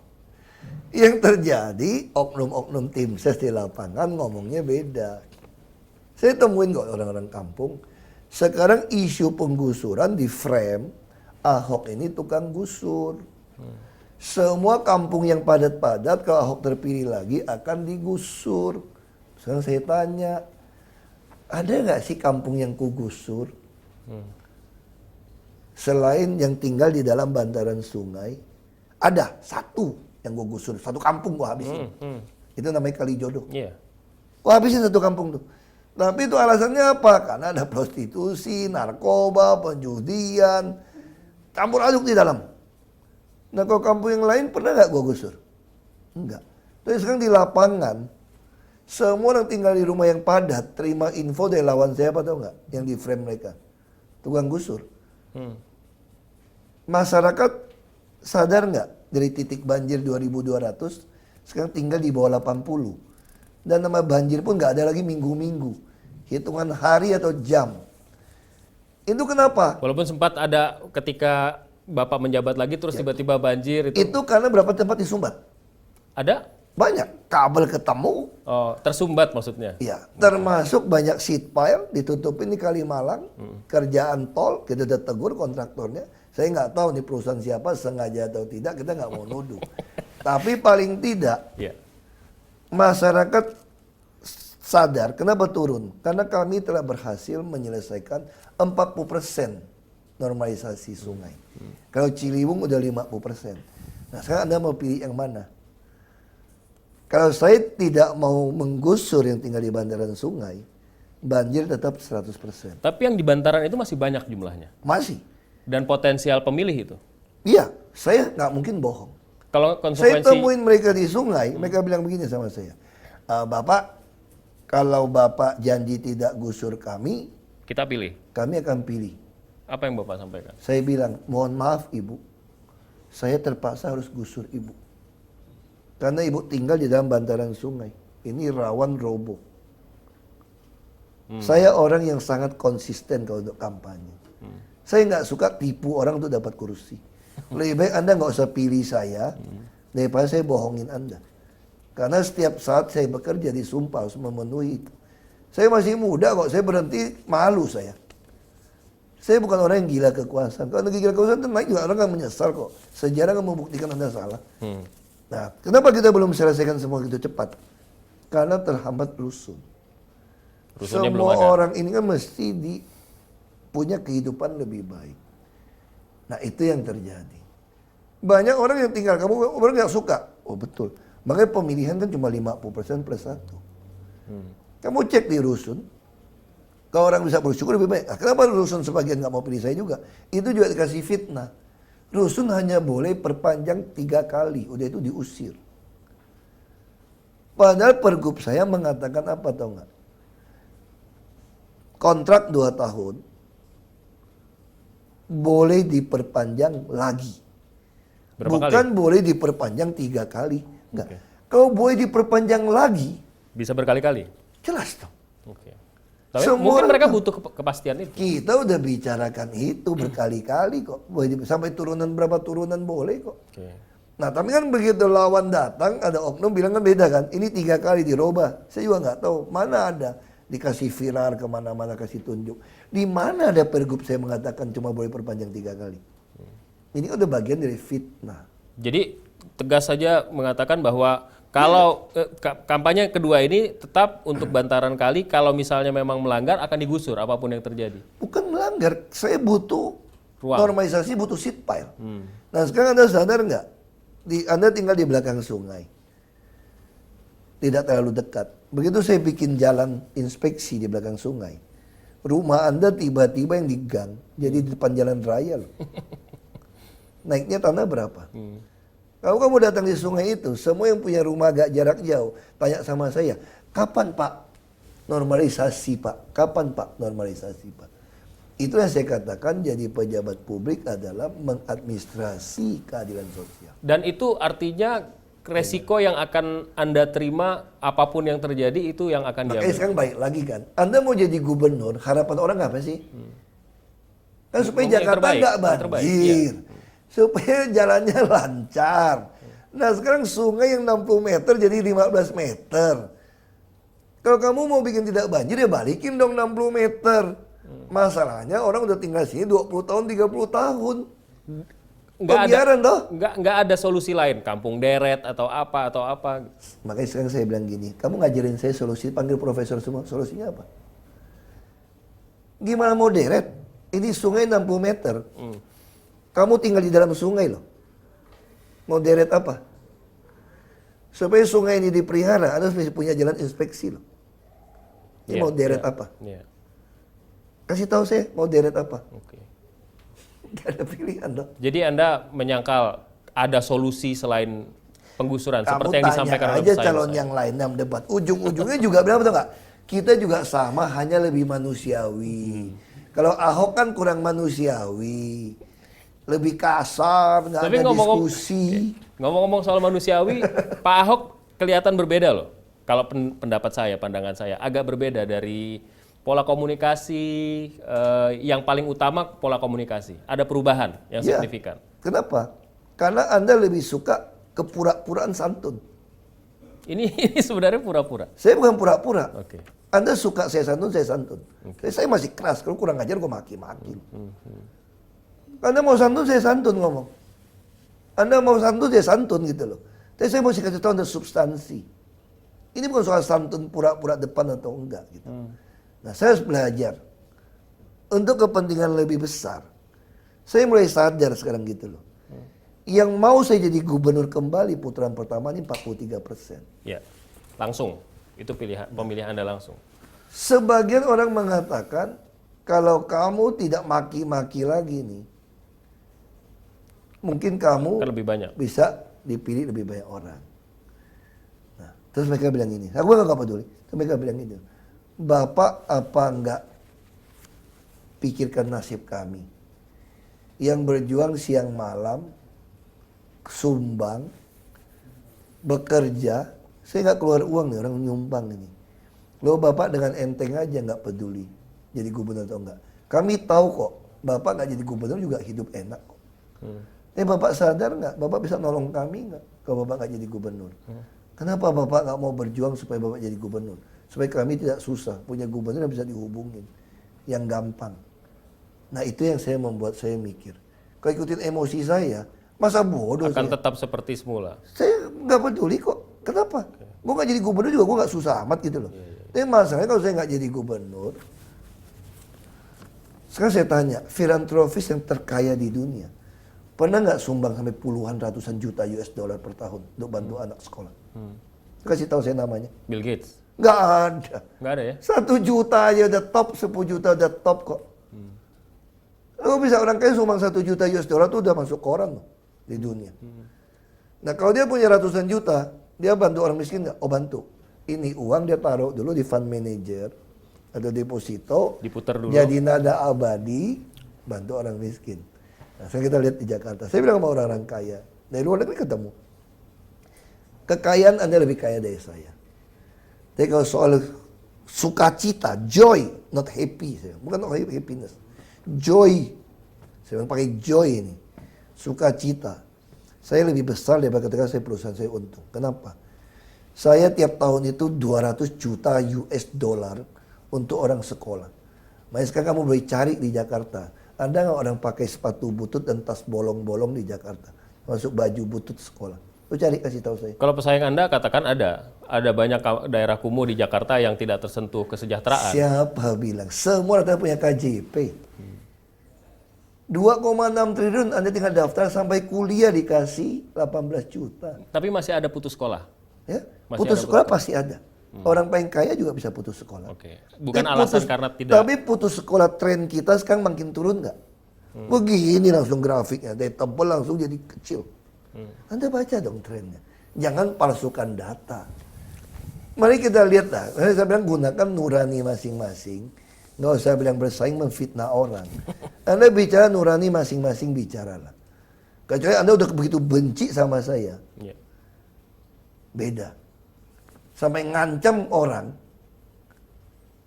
Yang terjadi oknum-oknum tim ses di lapangan ngomongnya beda. Saya temuin kok orang-orang kampung. Sekarang isu penggusuran di frame Ahok ini tukang gusur. Semua kampung yang padat-padat kalau Ahok terpilih lagi akan digusur. Sekarang saya tanya, ada nggak sih kampung yang kugusur? Selain yang tinggal di dalam bantaran sungai, ada satu yang gue gusur, satu kampung gue habisin. Itu namanya Kalijodo. Iya. Gue habisin satu kampung tuh. Tapi itu alasannya apa? Karena ada prostitusi, narkoba, penjudian, campur aduk di dalam. Nah kalau kampung yang lain pernah nggak gue gusur? Enggak. Tapi sekarang di lapangan, semua orang tinggal di rumah yang padat, terima info dari lawan saya apa tau nggak? Yang di frame mereka. Tukang gusur. Masyarakat sadar nggak dari titik banjir 2.200 sekarang tinggal di bawah 80 dan nama banjir pun nggak ada lagi minggu-minggu, hitungan hari atau jam. Itu kenapa? Walaupun sempat ada ketika Bapak menjabat lagi terus tiba-tiba banjir itu. Itu karena berapa tempat disumbat? Ada? Banyak kabel ketemu, Oh, tersumbat maksudnya. ya termasuk banyak sheet pile ditutupin di Kalimalang, kerjaan tol kita udah tegur kontraktornya. Saya nggak tahu nih perusahaan siapa, sengaja atau tidak, kita nggak mau nuduh. Tapi paling tidak Iya. masyarakat sadar kenapa turun. Karena kami telah berhasil menyelesaikan 40% normalisasi sungai. Kalau Ciliwung udah 50%. Nah sekarang Anda mau pilih yang mana? Kalau saya tidak mau menggusur yang tinggal di bantaran sungai, banjir tetap 100%. Tapi yang di bantaran itu masih banyak jumlahnya. Masih. Dan potensial pemilih itu. Iya, saya nggak mungkin bohong. Kalau Saya konsekuensi temuin mereka di sungai, mereka bilang begini sama saya. Bapak, kalau Bapak janji tidak gusur kami, kita pilih. kami akan pilih. Apa yang Bapak sampaikan? Saya bilang, mohon maaf Ibu, saya terpaksa harus gusur Ibu. Karena ibu tinggal di dalam bantaran sungai. Ini rawan roboh. Saya orang yang sangat konsisten kalau untuk kampanye. Saya nggak suka tipu orang untuk dapat kursi. Lebih baik Anda nggak usah pilih saya, daripada saya bohongin Anda. Karena setiap saat saya bekerja disumpah harus memenuhi itu. Saya masih muda kok, saya berhenti malu saya. Saya bukan orang yang gila kekuasaan. Kalau gila kekuasaan itu naik juga orang akan menyesal kok. Sejarah akan membuktikan Anda salah. Nah, kenapa kita belum selesaikan semua itu cepat? Karena terhambat rusun. Rusunnya belum Semua ada. orang ini kan mesti punya kehidupan lebih baik. Nah, itu yang terjadi. Banyak orang yang tinggal, kamu orang nggak suka. Oh betul. Makanya pemilihan kan cuma 50% plus 1. Kamu cek di rusun, kalau orang bisa bersyukur lebih baik. Nah, kenapa rusun sebagian nggak mau pilih saya juga? Itu juga dikasih fitnah. Rusun hanya boleh perpanjang 3 kali, udah itu diusir. Padahal pergub saya mengatakan apa tau nggak? Kontrak 2 tahun, boleh diperpanjang lagi. Berapa Bukan kali? boleh diperpanjang 3 kali. Enggak. Oke. Kalau boleh diperpanjang lagi, Bisa berkali-kali? jelas dong. Oke. Tapi Semua mungkin orang mereka tahu. butuh kepastian itu. Kita udah bicarakan itu berkali-kali kok. Sampai berapa turunan boleh kok. Oke. Nah tapi kan begitu lawan datang, ada oknum bilang kan beda kan. Ini 3 kali dirubah. Saya juga nggak tahu mana ada dikasih viral kemana-mana kasih tunjuk. Di mana ada pergub saya mengatakan cuma boleh perpanjang 3 kali. Ini udah bagian dari fitnah. Jadi tegas saja mengatakan bahwa kalau kampanye kedua ini tetap untuk bantaran kali, kalau misalnya memang melanggar akan digusur apapun yang terjadi. Bukan melanggar, saya butuh Ruang. normalisasi, butuh seat pile. Nah sekarang Anda sadar nggak? Anda tinggal di belakang sungai. Tidak terlalu dekat. Begitu saya bikin jalan inspeksi di belakang sungai. Rumah Anda tiba-tiba yang digang. Jadi di depan jalan raya loh. Naiknya tanah berapa? Kalau kamu datang di sungai itu, semua yang punya rumah agak jarak jauh, tanya sama saya, kapan Pak normalisasi Pak? Kapan Pak normalisasi Pak? Itu yang saya katakan jadi pejabat publik adalah mengadministrasi keadilan sosial. Dan itu artinya resiko yang akan Anda terima apapun yang terjadi itu yang akan Makanya diambil. sekarang baik lagi kan, Anda mau jadi gubernur, harapan orang apa sih? Kan supaya Ngomong yang Jakarta terbaik, nggak yang terbaik, banjir, supaya jalannya lancar. Nah sekarang sungai yang 60 meter jadi 15 meter. Kalau kamu mau bikin tidak banjir ya balikin dong 60 meter. Masalahnya orang udah tinggal sini 20 tahun, 30 tahun. Pembiaran toh. Nggak ada solusi lain, kampung deret atau apa. Makanya sekarang saya bilang gini, kamu ngajarin saya solusi, panggil profesor semua, solusinya apa? Gimana mau deret? Ini sungai 60 meter. Kamu tinggal di dalam sungai loh. Mau deret apa? Supaya sungai ini dipelihara, Anda harus punya jalan inspeksi loh. Ini Iya, mau deret iya, apa? iya. Kasih tahu saya mau deret apa? Oke. Gak ada pilihan dong. Jadi Anda menyangkal ada solusi selain penggusuran Kamu seperti yang disampaikan tanya oleh aja pesaing calon saya. yang lain dalam debat. Ujung-ujungnya juga berapa tau nggak? Kita juga sama, hanya lebih manusiawi. Kalau Ahok kan kurang manusiawi, lebih kasar, nggak Tapi ada diskusi. ngomong-ngomong soal manusiawi, Pak Ahok kelihatan berbeda loh. Kalau pendapat saya, pandangan saya agak berbeda dari pola komunikasi yang paling utama pola komunikasi. Ada perubahan yang Ya. signifikan. Kenapa? Karena Anda lebih suka kepura-puraan santun. Ini sebenarnya pura-pura. Saya bukan pura-pura. Oke. Anda suka saya santun, saya santun. Saya masih keras, kalau kurang ajar gue maki-maki. Anda mau santun, saya santun ngomong. Anda mau santun, saya santun gitu loh. Tapi saya mesti kasih tahu ada substansi. Ini bukan soal santun pura-pura depan atau enggak gitu. Nah saya harus belajar. Untuk kepentingan lebih besar. Saya mulai sadar sekarang gitu loh. Yang mau saya jadi gubernur kembali putaran pertama ini 43%. Ya, langsung. Itu pemilihan Anda langsung. Sebagian orang mengatakan kalau kamu tidak maki-maki lagi nih, mungkin kamu Kan lebih banyak. bisa dipilih lebih banyak orang. Nah, terus mereka bilang ini, aku nggak peduli. Terus mereka bilang ini, Bapak apa enggak pikirkan nasib kami yang berjuang siang malam, sumbang, bekerja, saya nggak keluar uang nih, orang nyumbang ini. Lo Bapak dengan enteng aja nggak peduli jadi gubernur atau enggak. Kami tahu kok, Bapak nggak jadi gubernur juga hidup enak kok. Bapak sadar nggak, Bapak bisa nolong kami nggak kalau Bapak nggak jadi gubernur? Kenapa Bapak nggak mau berjuang supaya Bapak jadi gubernur? Supaya kami tidak susah, punya gubernur yang bisa dihubungin, yang gampang. Nah itu yang saya membuat saya mikir. Kalau ikutin emosi saya, masa bodoh Akan saya? tetap seperti semula. Saya nggak peduli kok. Kenapa? Gue nggak jadi gubernur juga, gue nggak susah amat gitu loh. Tapi masalahnya kalau saya nggak jadi gubernur, sekarang saya tanya, filantropis yang terkaya di dunia, pernah nggak sumbang sampai puluhan ratusan juta US dollar per tahun untuk bantu anak sekolah? Kasih tahu saya namanya. Bill Gates. Nggak ada. Nggak ada ya? 1 juta aja udah top, 10 juta udah top kok. Lo bisa orang kaya sumbang 1 juta US dollar tuh udah masuk koran loh di dunia. Nah kalau dia punya ratusan juta, dia bantu orang miskin nggak? Oh bantu. Ini uang dia taruh dulu di fund manager atau deposito. Diputar dulu. Jadi nada abadi, bantu orang miskin. Nah sekarang kita lihat di Jakarta. Saya bilang sama orang-orang kaya. Dari luar negeri ketemu. Kekayaan Anda lebih kaya dari saya. Tapi kalau soal sukacita, joy, not happy. Bukan not happiness. Joy. Saya bilang pakai joy ini. Sukacita. Saya lebih besar daripada ketika saya perusahaan saya untung. Kenapa? Saya tiap tahun itu 200 juta US dollar untuk orang sekolah. Makanya sekarang kamu boleh cari di Jakarta. Ada nggak orang pakai sepatu butut dan tas bolong-bolong di Jakarta? Masuk baju butut sekolah. Lu cari, kasih tahu saya. Kalau pesaing Anda katakan ada. Ada banyak daerah kumuh di Jakarta yang tidak tersentuh kesejahteraan. Siapa bilang? Semua rata punya KJP. 2,6 triliun Anda tinggal daftar sampai kuliah dikasih 18 juta. Tapi masih ada putus sekolah. Ya? Masih Putus ada sekolah pasti ada. Orang paling kaya juga bisa putus sekolah. Oke. Bukan Tapi alasan karena tidak. Tapi putus sekolah tren kita sekarang makin turun nggak? Begini langsung grafiknya, dari tebal langsung jadi kecil. Anda baca dong trennya. Jangan palsukan data. Mari kita lihat lah. Saya bilang gunakan nurani masing-masing. Nggak usah bilang bersaing memfitnah orang. Anda bicara nurani masing-masing bicaralah. Kecuali Anda udah begitu benci sama saya. Iya. Beda. Sampai ngancam orang.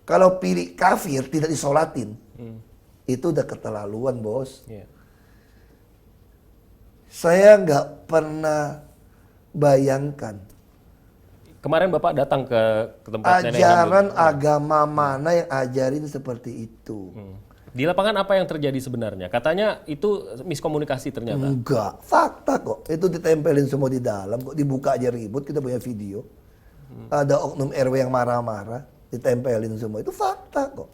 Kalau pilih kafir tidak disolatin. Itu udah keterlaluan bos. Iya. Saya nggak pernah bayangkan Kemarin Bapak datang ke tempat nenek ajaran hamil. agama mana yang ajarin seperti itu. Di lapangan apa yang terjadi sebenarnya? Katanya itu miskomunikasi ternyata. Enggak, fakta kok. Itu ditempelin semua di dalam kok, dibuka aja ribut, kita punya video. Ada oknum RW yang marah-marah, ditempelin semua. Itu fakta kok.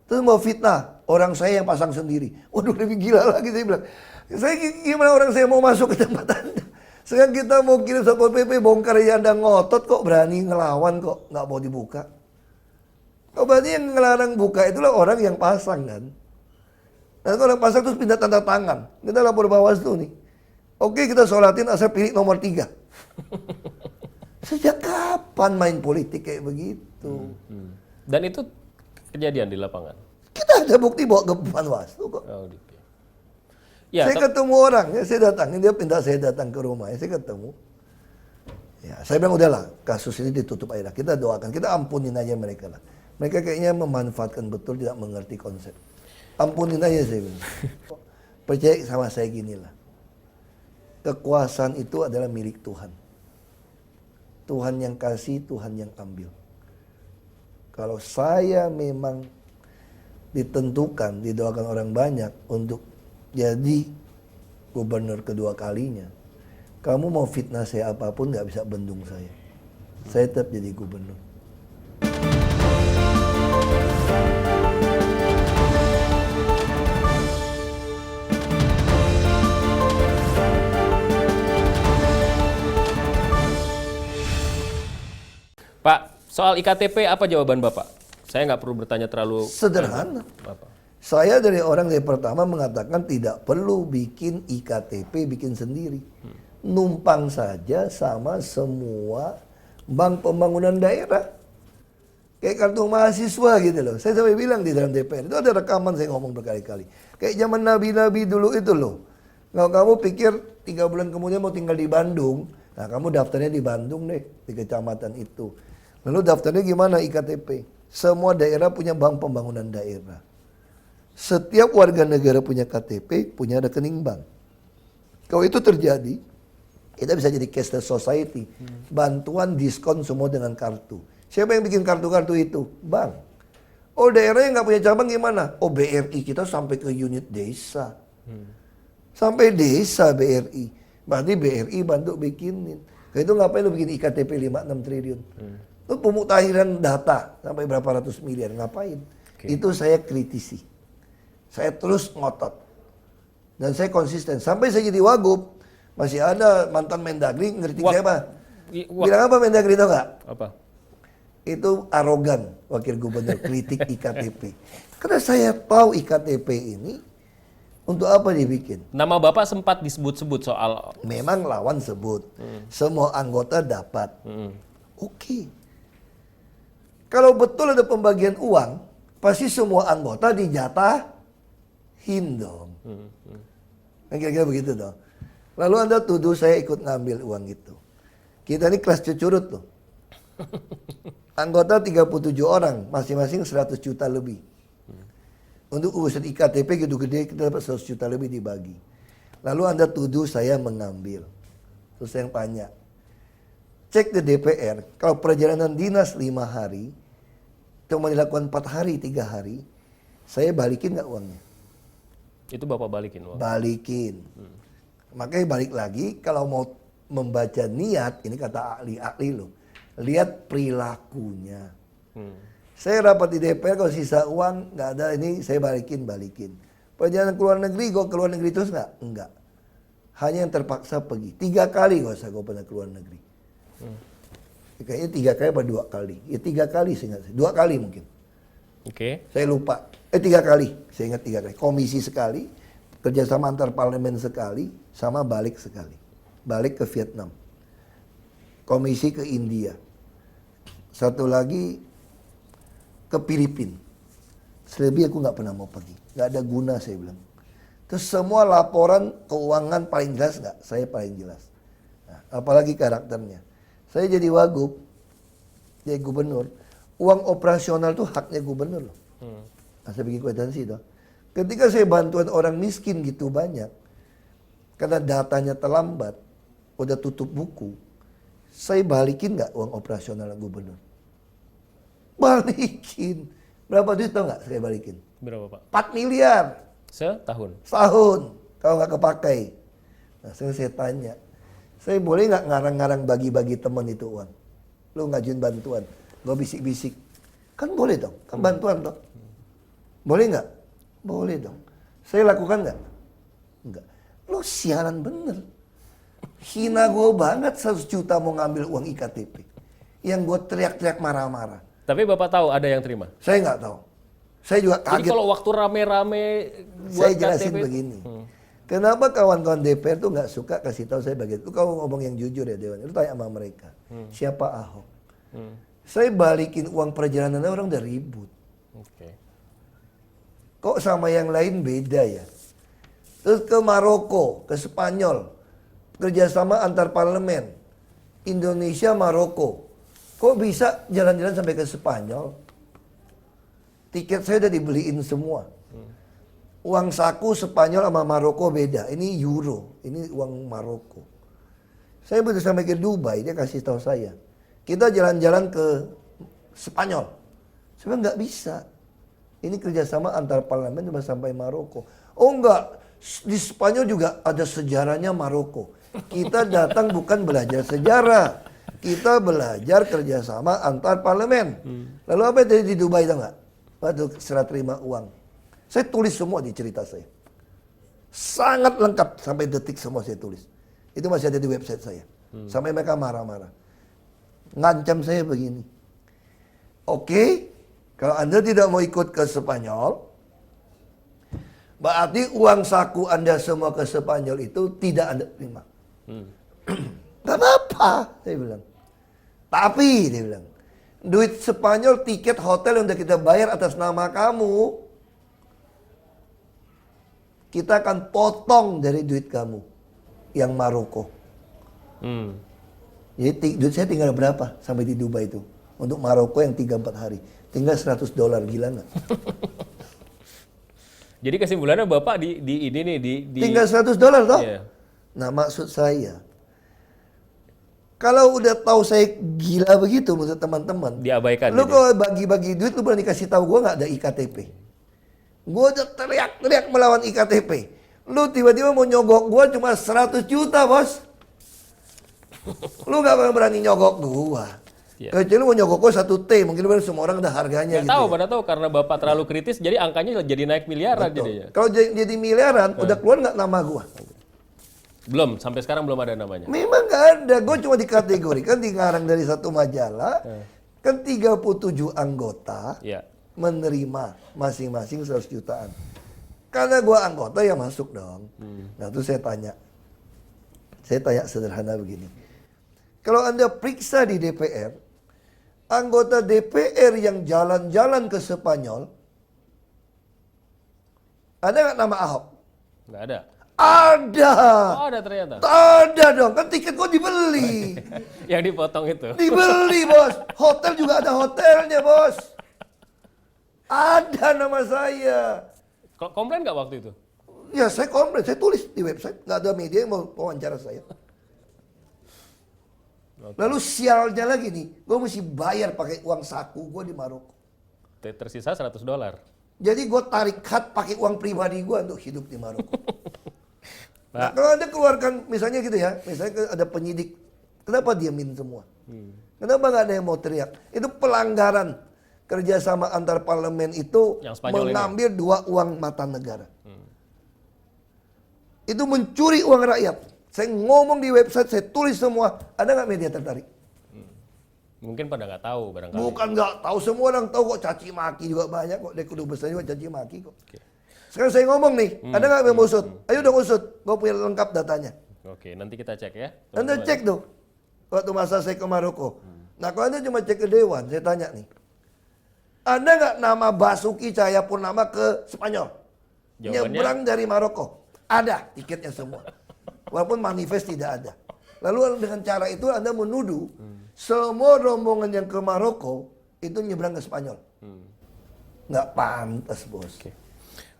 Terus mau fitnah, orang saya yang pasang sendiri. Waduh lebih gila lagi saya bilang. Saya gimana orang saya mau masuk ke tempat Anda? Sekarang kita mau kirim Satpol PP bongkar ya Anda ngotot kok berani ngelawan kok nggak mau dibuka. Kok berarti yang ngelarang buka itulah orang yang pasang kan. Nah kalau orang pasang terus pindah tanda tangan. Kita lapor Bawaslu nih. Oke kita sholatin asal pilih nomor 3. Sejak kapan main politik kayak begitu? Dan itu kejadian di lapangan. Kita ada bukti bawa ke Bawaslu kok. Oh, gitu. Ya, Saya ketemu orang, ya, saya datangin, dia minta saya datang ke rumah, saya ketemu. Ya, saya bilang udahlah, kasus ini ditutup aja lah. Kita doakan, kita ampunin aja mereka lah. Mereka kayaknya memanfaatkan betul, tidak mengerti konsep. Ampunin aja saya bilang. Percaya sama saya gini lah. Kekuasaan itu adalah milik Tuhan. Tuhan yang kasih, Tuhan yang ambil. Kalau saya memang ditentukan, didoakan orang banyak untuk jadi gubernur kedua kalinya, kamu mau fitnah saya apapun nggak bisa bendung saya. Saya tetap jadi gubernur. Pak, soal IKTP apa jawaban Bapak? Saya nggak perlu bertanya terlalu Sederhana. Bapak. Saya dari orang yang pertama mengatakan tidak perlu bikin IKTP, bikin sendiri. Numpang saja sama semua bank pembangunan daerah. Kayak kartu mahasiswa gitu loh. Saya sampai bilang di dalam DPR, itu ada rekaman saya ngomong berkali-kali. Kayak zaman nabi-nabi dulu itu loh. Nggak kamu pikir 3 bulan kemudian mau tinggal di Bandung, Nah, kamu daftarnya di Bandung deh, di kecamatan itu. Lalu daftarnya gimana IKTP? Semua daerah punya bank pembangunan daerah. Setiap warga negara punya KTP, punya rekening bank. Kalau itu terjadi, kita bisa jadi cashless society. Bantuan, diskon semua dengan kartu. Siapa yang bikin kartu-kartu itu? Bank. Oh, daerah yang nggak punya cabang gimana? Oh, BRI kita sampai ke unit desa. Sampai desa BRI. Berarti BRI bantu bikinin. Kalau itu ngapain lu bikin IKTP 5-6 triliun? Lu pemutahiran data sampai berapa ratus miliar. Ngapain? Itu saya kritisi. Saya terus ngotot. Dan saya konsisten. Sampai saya jadi wagub. Masih ada mantan Mendagri ngerti siapa? Bilang apa Mendagri tau gak? Apa? Itu arogan wakil gubernur kritik IKTP. Karena saya tahu IKTP ini untuk apa dibikin. Nama Bapak sempat disebut-sebut soal... Memang lawan sebut. Semua anggota dapat. Oke. Kalau betul ada pembagian uang, pasti semua anggota dijatahin dong. Kira-kira begitu dong. Lalu Anda tuduh saya ikut ngambil uang itu. Kita ini kelas cucurut tuh. Anggota 37 orang, masing-masing 100 juta lebih. Untuk urusan IKTP gitu gede, kita dapat 100 juta lebih dibagi. Lalu Anda tuduh saya mengambil. Terus saya yang tanya, cek ke DPR, kalau perjalanan dinas 5 hari, cuma dilakukan 4 hari, 3 hari, saya balikin nggak uangnya? Itu Bapak balikin uang? Balikin. Makanya balik lagi, kalau mau membaca niat, ini kata ahli-ahli loh, lihat perilakunya. Saya rapat di DPR, kalau sisa uang nggak ada, ini saya balikin. Perjalanan ke luar negeri, gue ke luar negeri terus nggak? Enggak. Hanya yang terpaksa pergi. 3 kali gue pernah ke luar negeri. Kayaknya 3 kali apa 2 kali? Ya 3 kali saya ingat. 2 kali mungkin. Oke. Saya lupa. 3 kali. Saya ingat 3 kali. Komisi sekali, kerjasama antar parlemen sekali, sama balik sekali. Balik ke Vietnam. Komisi ke India. Satu lagi ke Filipina. Selebih aku nggak pernah mau pergi. Nggak ada guna saya bilang. Terus semua laporan keuangan paling jelas nggak? Saya paling jelas. Nah, apalagi karakternya. Saya jadi wagub, jadi gubernur. Uang operasional tuh haknya gubernur loh. Nah, saya bikin kwitansi tuh. Ketika saya bantuan orang miskin gitu banyak, karena datanya terlambat, udah tutup buku, saya balikin nggak uang operasional gubernur? Balikin. Berapa duit tau nggak saya balikin? Berapa Pak? 4 miliar. Setahun? Setahun. Kalau nggak kepakai. Nah, saya tanya. Saya boleh nggak ngarang-ngarang bagi-bagi teman itu uang? Lu ngajuin bantuan. Gue bisik-bisik. Kan boleh dong. Kan bantuan dong. Boleh nggak? Boleh dong. Saya lakukan nggak? Enggak. Lu sialan bener. Hina gue banget 100 juta mau ngambil uang IKTP. Yang gue teriak-teriak marah-marah. Tapi Bapak tahu ada yang terima? Saya nggak tahu. Saya juga Jadi kaget. kalau waktu rame-rame buat Saya jelasin KTP begini. Kenapa kawan-kawan DPR tuh nggak suka kasih tahu saya bagian itu? Kalau ngomong yang jujur ya Dewan, lu tanya sama mereka. Siapa Ahok? Saya balikin uang perjalanan orang udah ribut. Oke. Kok sama yang lain beda ya? Terus ke Maroko, ke Spanyol, kerjasama antar parlemen, Indonesia Maroko. Kok bisa jalan-jalan sampai ke Spanyol? Tiket saya udah dibeliin semua. Uang saku Spanyol sama Maroko beda. Ini euro, ini uang Maroko. Saya begitu sampai ke Dubai, dia kasih tahu saya. Kita jalan-jalan ke Spanyol. Saya bilang nggak bisa. Ini kerjasama antar parlemen cuma sampai Maroko. Oh enggak, di Spanyol juga ada sejarahnya Maroko. Kita datang bukan belajar sejarah. Kita belajar kerjasama antar parlemen. Lalu apa yang terjadi di Dubai tau nggak? Waktu serah terima uang. Saya tulis semua di cerita saya. Sangat lengkap sampai detik semua saya tulis. Itu masih ada di website saya. Sampai mereka marah-marah. Ngancam saya begini. Oke, kalau Anda tidak mau ikut ke Spanyol, berarti uang saku Anda semua ke Spanyol itu tidak Anda terima. Gak apa-apa, saya bilang. Tapi, dia bilang, duit Spanyol, tiket hotel yang udah kita bayar atas nama kamu, kita akan potong dari duit kamu yang Maroko. Jadi duit saya tinggal berapa sampai di Dubai itu? Untuk Maroko yang 3-4 hari. Tinggal $100, gila nggak? Jadi kesimpulannya Bapak di ini nih di Tinggal $100 toh? Iya. Nah maksud saya, kalau udah tahu saya gila begitu maksud teman-teman, Diabaikan lu jadi. kalau bagi-bagi duit lu berani kasih tahu gue nggak ada iktp. Gue udah teriak-teriak melawan iktp. Lu tiba-tiba mau nyogok gue cuma 100 juta bos. Lu nggak berani nyogok gue. Iya. Kecuali lu mau nyogok gue 1 T, mungkin lu semua orang ada harganya Nggak gitu. tahu, ya. pada tahu karena Bapak terlalu kritis, jadi angkanya jadi naik miliaran Betul. jadinya. Kalau jadi miliaran, udah keluar nggak nama gue? Belum, sampai sekarang belum ada namanya. Memang nggak ada, gue cuma dikategorikan di ngarang dari satu majalah, kan 37 anggota Ya. menerima masing-masing 100 jutaan. Karena gue anggota ya masuk dong. Nah itu saya tanya sederhana begini. Kalau Anda periksa di DPR, anggota DPR yang jalan-jalan ke Spanyol, ada nggak nama Ahok? Nggak ada. Ada. Oh, ada ternyata. Ada dong, kan tiket gue dibeli. Yang dipotong itu. Dibeli bos. Hotel juga ada hotelnya bos. Ada nama saya. Komplain nggak waktu itu? Ya saya komplain, saya tulis di website. Nggak ada media yang mau wawancara saya. Lalu sialnya lagi nih, gue mesti bayar pakai uang saku gue di Maroko. Tersisa $100. Jadi gue tarik cut pakai uang pribadi gue untuk hidup di Maroko. Nah, kalau Anda keluarkan misalnya gitu ya, misalnya ada penyidik, kenapa diamin semua? Kenapa nggak ada yang mau teriak? Itu pelanggaran kerjasama antar parlemen itu Yang Spanyol mengambil 2 uang mata negara. Itu mencuri uang rakyat. Saya ngomong di website, saya tulis semua. Ada nggak media tertarik? Mungkin pada nggak tahu barangkali. Bukan nggak tahu, semua orang tahu kok, caci maki juga banyak kok. Dari kudu besar juga caci maki kok. Sekarang saya ngomong nih, ada nggak yang mau usut? Ayo dong usut, gue punya lengkap datanya. Oke, nanti kita cek ya. Anda teman-teman. cek tuh, waktu masa saya ke Maroko. Nah kalau Anda cuma cek ke Dewan, saya tanya nih. Ada nggak nama Basuki Cahayapurnama ke Spanyol? Jawabannya- Nyebrang dari Maroko. Ada tiketnya semua. Walaupun manifest tidak ada. Lalu dengan cara itu Anda menuduh semua rombongan yang ke Maroko itu nyebrang ke Spanyol. Nggak pantas bos.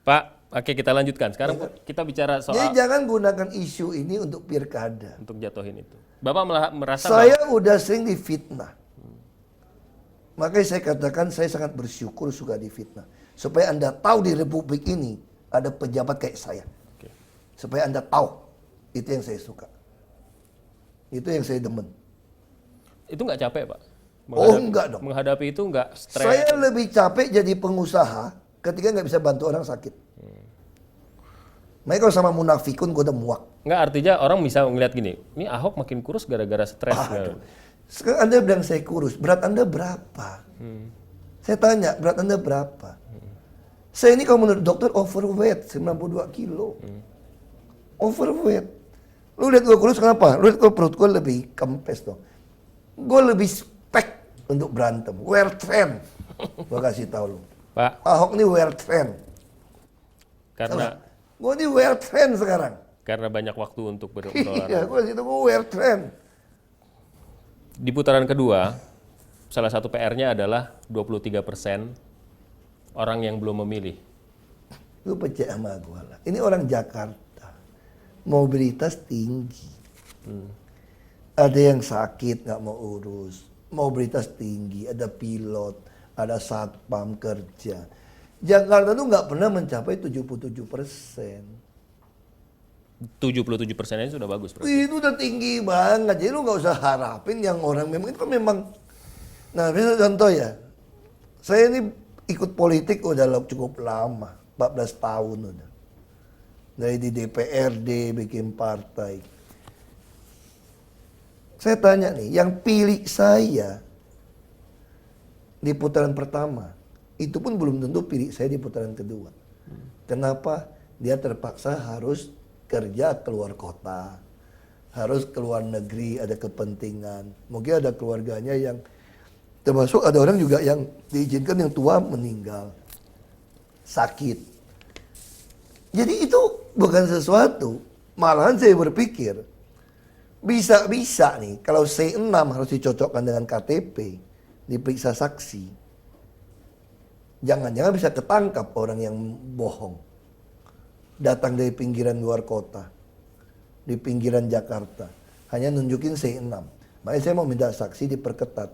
Pak, oke kita lanjutkan. Sekarang kita bicara Jadi soal jangan gunakan isu ini untuk pilkada. untuk jatuhin itu. Bapak merasa Saya udah sering difitnah. Makanya saya katakan saya sangat bersyukur suka difitnah. Supaya Anda tahu di Republik ini ada pejabat kayak saya. Oke. Supaya Anda tahu. Itu yang saya suka. Itu yang saya demen. itu nggak capek, Pak? Oh, enggak dong. Menghadapi itu nggak stres. Saya lebih capek jadi pengusaha ketika nggak bisa bantu orang sakit. Makanya kalau sama munafikun gue udah muak. Nggak, artinya orang bisa ngeliat gini, ini Ahok makin kurus gara-gara stres. Aduh. Sekarang Anda bilang saya kurus, berat Anda berapa? Saya tanya, berat Anda berapa? Saya ini kalau menurut dokter overweight, 92 kilo. Overweight. Lu lihat gue kurus kenapa? Lu lihat gue perut gue lebih kempes dong. Gue lebih spek untuk berantem. Wear trend. Gue kasih tahu lu. Pak, Ahok ini wear trend. karena Gue ini wear trend sekarang. banyak waktu untuk Iya, berolahraga. gue kasih tahu gue wear trend. Di putaran kedua, salah satu PR-nya adalah 23% orang yang belum memilih. Lu percaya sama gue lah. Ini orang Jakarta. Mobilitas tinggi. Ada yang sakit nggak mau urus. Mobilitas tinggi. Ada pilot. Ada satpam kerja. Jakarta tuh nggak pernah mencapai 77%. 77%-nya sudah bagus, Bro. Itu udah tinggi banget. Jadi lu nggak usah harapin yang orang memang itu kan memang. Nah, misalnya contoh ya. Saya ini ikut politik udah cukup lama. 14 tahun udah. Dari di DPRD bikin partai. Saya tanya nih, yang pilih saya di putaran pertama, itu pun belum tentu pilih saya di putaran kedua. Kenapa? Dia terpaksa harus kerja keluar kota, harus keluar negeri, ada kepentingan. Mungkin ada keluarganya yang, termasuk ada orang juga yang diizinkan yang tua meninggal, sakit. Jadi itu bukan sesuatu. Malahan saya berpikir, Bisa-bisa nih, kalau C6 harus dicocokkan dengan KTP, diperiksa saksi. Jangan-jangan bisa ketangkap orang yang bohong. Datang dari pinggiran luar kota, di pinggiran Jakarta. Hanya nunjukin C6. Makanya saya mau minta saksi diperketat.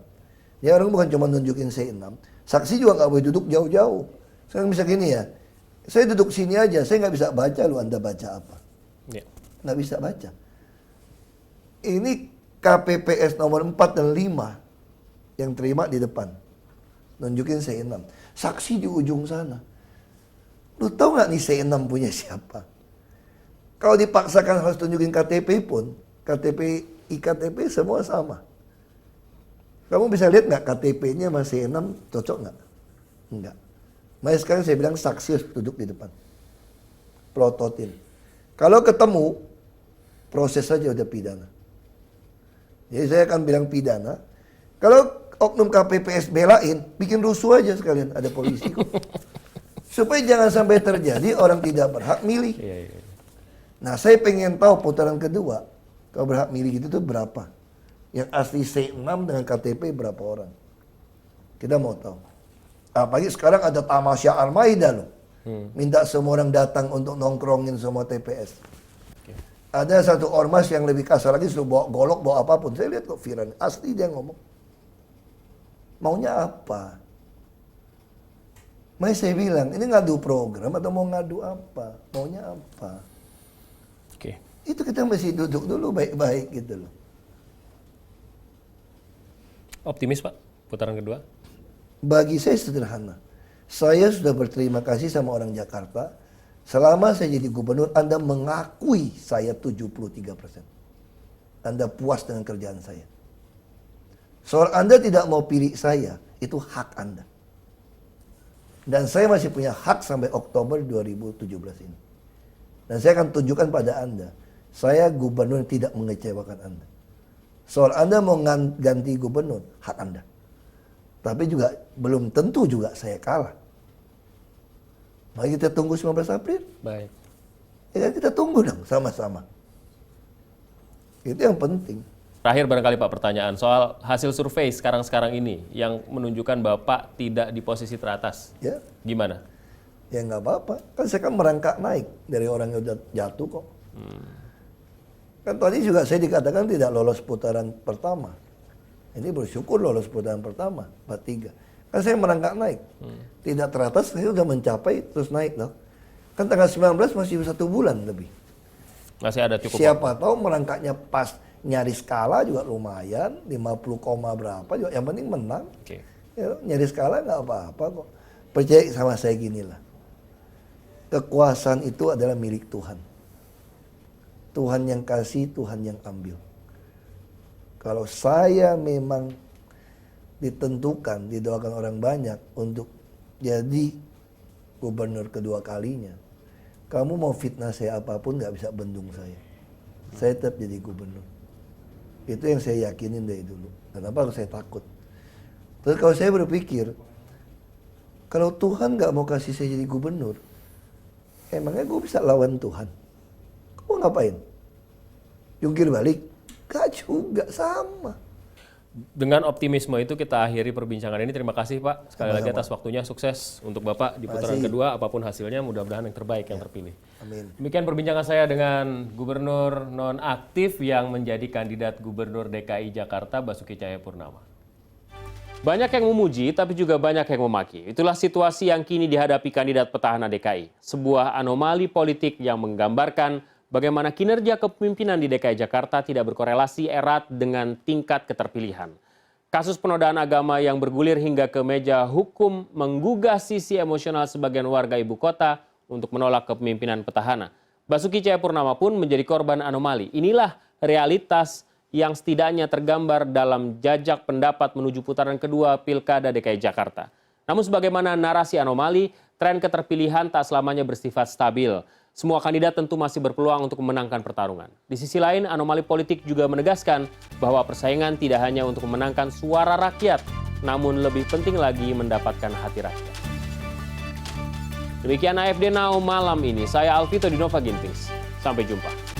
Ya orang bukan cuma nunjukin C6. Saksi juga nggak boleh duduk jauh-jauh. Sekarang bisa gini ya, saya duduk sini aja, saya nggak bisa baca lu Anda baca apa. Ya. Nggak bisa baca. Ini KPPS nomor 4 dan 5 yang terima di depan. Nunjukin C6. Saksi di ujung sana. Lu tahu nggak nih C6 punya siapa? Kalau dipaksakan harus tunjukin KTP pun, KTP, IKTP semua sama. Kamu bisa lihat nggak KTP-nya sama C6 cocok nggak? Enggak. Makanya sekarang saya bilang saksi harus duduk di depan. Plototin. Kalau ketemu, proses saja udah pidana. Jadi saya akan bilang pidana. Kalau oknum KPPS belain, bikin rusuh aja sekalian, ada polisi kok. Supaya jangan sampai terjadi orang tidak berhak milih. Nah saya pengen tahu putaran kedua, kalau berhak milih itu tuh berapa. Yang asli C6 dengan KTP berapa orang. Kita mau tahu. Apalagi sekarang ada Tamasya Al-Maida loh. Minta semua orang datang untuk nongkrongin semua TPS. Ada satu ormas yang lebih kasar lagi, suruh bawa golok, bawa apapun. Saya lihat kok viral. Asli dia ngomong. Maunya apa? Makanya saya bilang, ini ngadu program atau mau ngadu apa? Maunya apa? Oke. Itu kita mesti duduk dulu baik-baik gitu loh. Optimis Pak, putaran kedua? Bagi saya sederhana. Saya sudah berterima kasih sama orang Jakarta. Selama saya jadi gubernur, Anda mengakui saya 73%. Anda puas dengan kerjaan saya. Soal Anda tidak mau pilih saya, itu hak Anda. Dan saya masih punya hak sampai Oktober 2017 ini. Dan saya akan tunjukkan pada Anda, saya gubernur yang tidak mengecewakan Anda. Soal Anda mau ganti gubernur, hak Anda. Tapi juga belum tentu juga saya kalah. Mari kita tunggu 19 April. Baik. Ya kita tunggu dong sama-sama. Itu yang penting. Terakhir barangkali Pak pertanyaan soal hasil survei sekarang-sekarang ini yang menunjukkan Bapak tidak di posisi teratas. Ya, Gimana? ya nggak apa-apa. Kan saya kan merangkak naik dari orang yang udah jatuh kok. Kan tadi juga saya dikatakan tidak lolos putaran pertama. Ini bersyukur lolos putaran pertama, 43. Kan saya merangkak naik. Tidak teratas, saya sudah mencapai terus naik loh. Kan tanggal 19 masih 1 bulan lebih. Masih ada cukup Siapa tahu merangkaknya pas nyaris kalah juga lumayan, 50, berapa juga. Yang penting menang. Oke. Ya, nyaris kalah nggak apa-apa kok. Percaya sama saya ginilah. Kekuasaan itu adalah milik Tuhan. Tuhan yang kasih, Tuhan yang ambil. Kalau saya memang ditentukan, didoakan orang banyak untuk jadi gubernur kedua kalinya, kamu mau fitnah saya apapun nggak bisa bendung saya. Saya tetap jadi gubernur. Itu yang saya yakinin dari dulu. Kenapa saya takut? Terus kalau saya berpikir, kalau Tuhan nggak mau kasih saya jadi gubernur, emangnya gue bisa lawan Tuhan? Kamu ngapain? Jungkir balik? Gak juga, sama. Dengan optimisme itu kita akhiri perbincangan ini. Terima kasih Pak sekali lagi Sama-sama. atas waktunya. Sukses untuk Bapak di putaran Makasih. kedua. Apapun hasilnya mudah-mudahan yang terbaik yang terpilih. Amin. Demikian perbincangan saya dengan Gubernur nonaktif yang menjadi kandidat Gubernur DKI Jakarta Basuki Cahayapurnama. Banyak yang memuji tapi juga banyak yang memaki. Itulah situasi yang kini dihadapi kandidat petahana DKI. Sebuah anomali politik yang menggambarkan bagaimana kinerja kepemimpinan di DKI Jakarta tidak berkorelasi erat dengan tingkat keterpilihan. Kasus penodaan agama yang bergulir hingga ke meja hukum menggugah sisi emosional sebagian warga ibu kota untuk menolak kepemimpinan petahana. Basuki Cahayapurnama pun menjadi korban anomali. Inilah realitas yang setidaknya tergambar dalam jajak pendapat menuju putaran kedua Pilkada DKI Jakarta. Namun sebagaimana narasi anomali, tren keterpilihan tak selamanya bersifat stabil. Semua kandidat tentu masih berpeluang untuk memenangkan pertarungan. Di sisi lain, anomali politik juga menegaskan bahwa persaingan tidak hanya untuk memenangkan suara rakyat, namun lebih penting lagi mendapatkan hati rakyat. Demikian AFD Now malam ini. Saya Alvito Dinova Gintings. Sampai jumpa.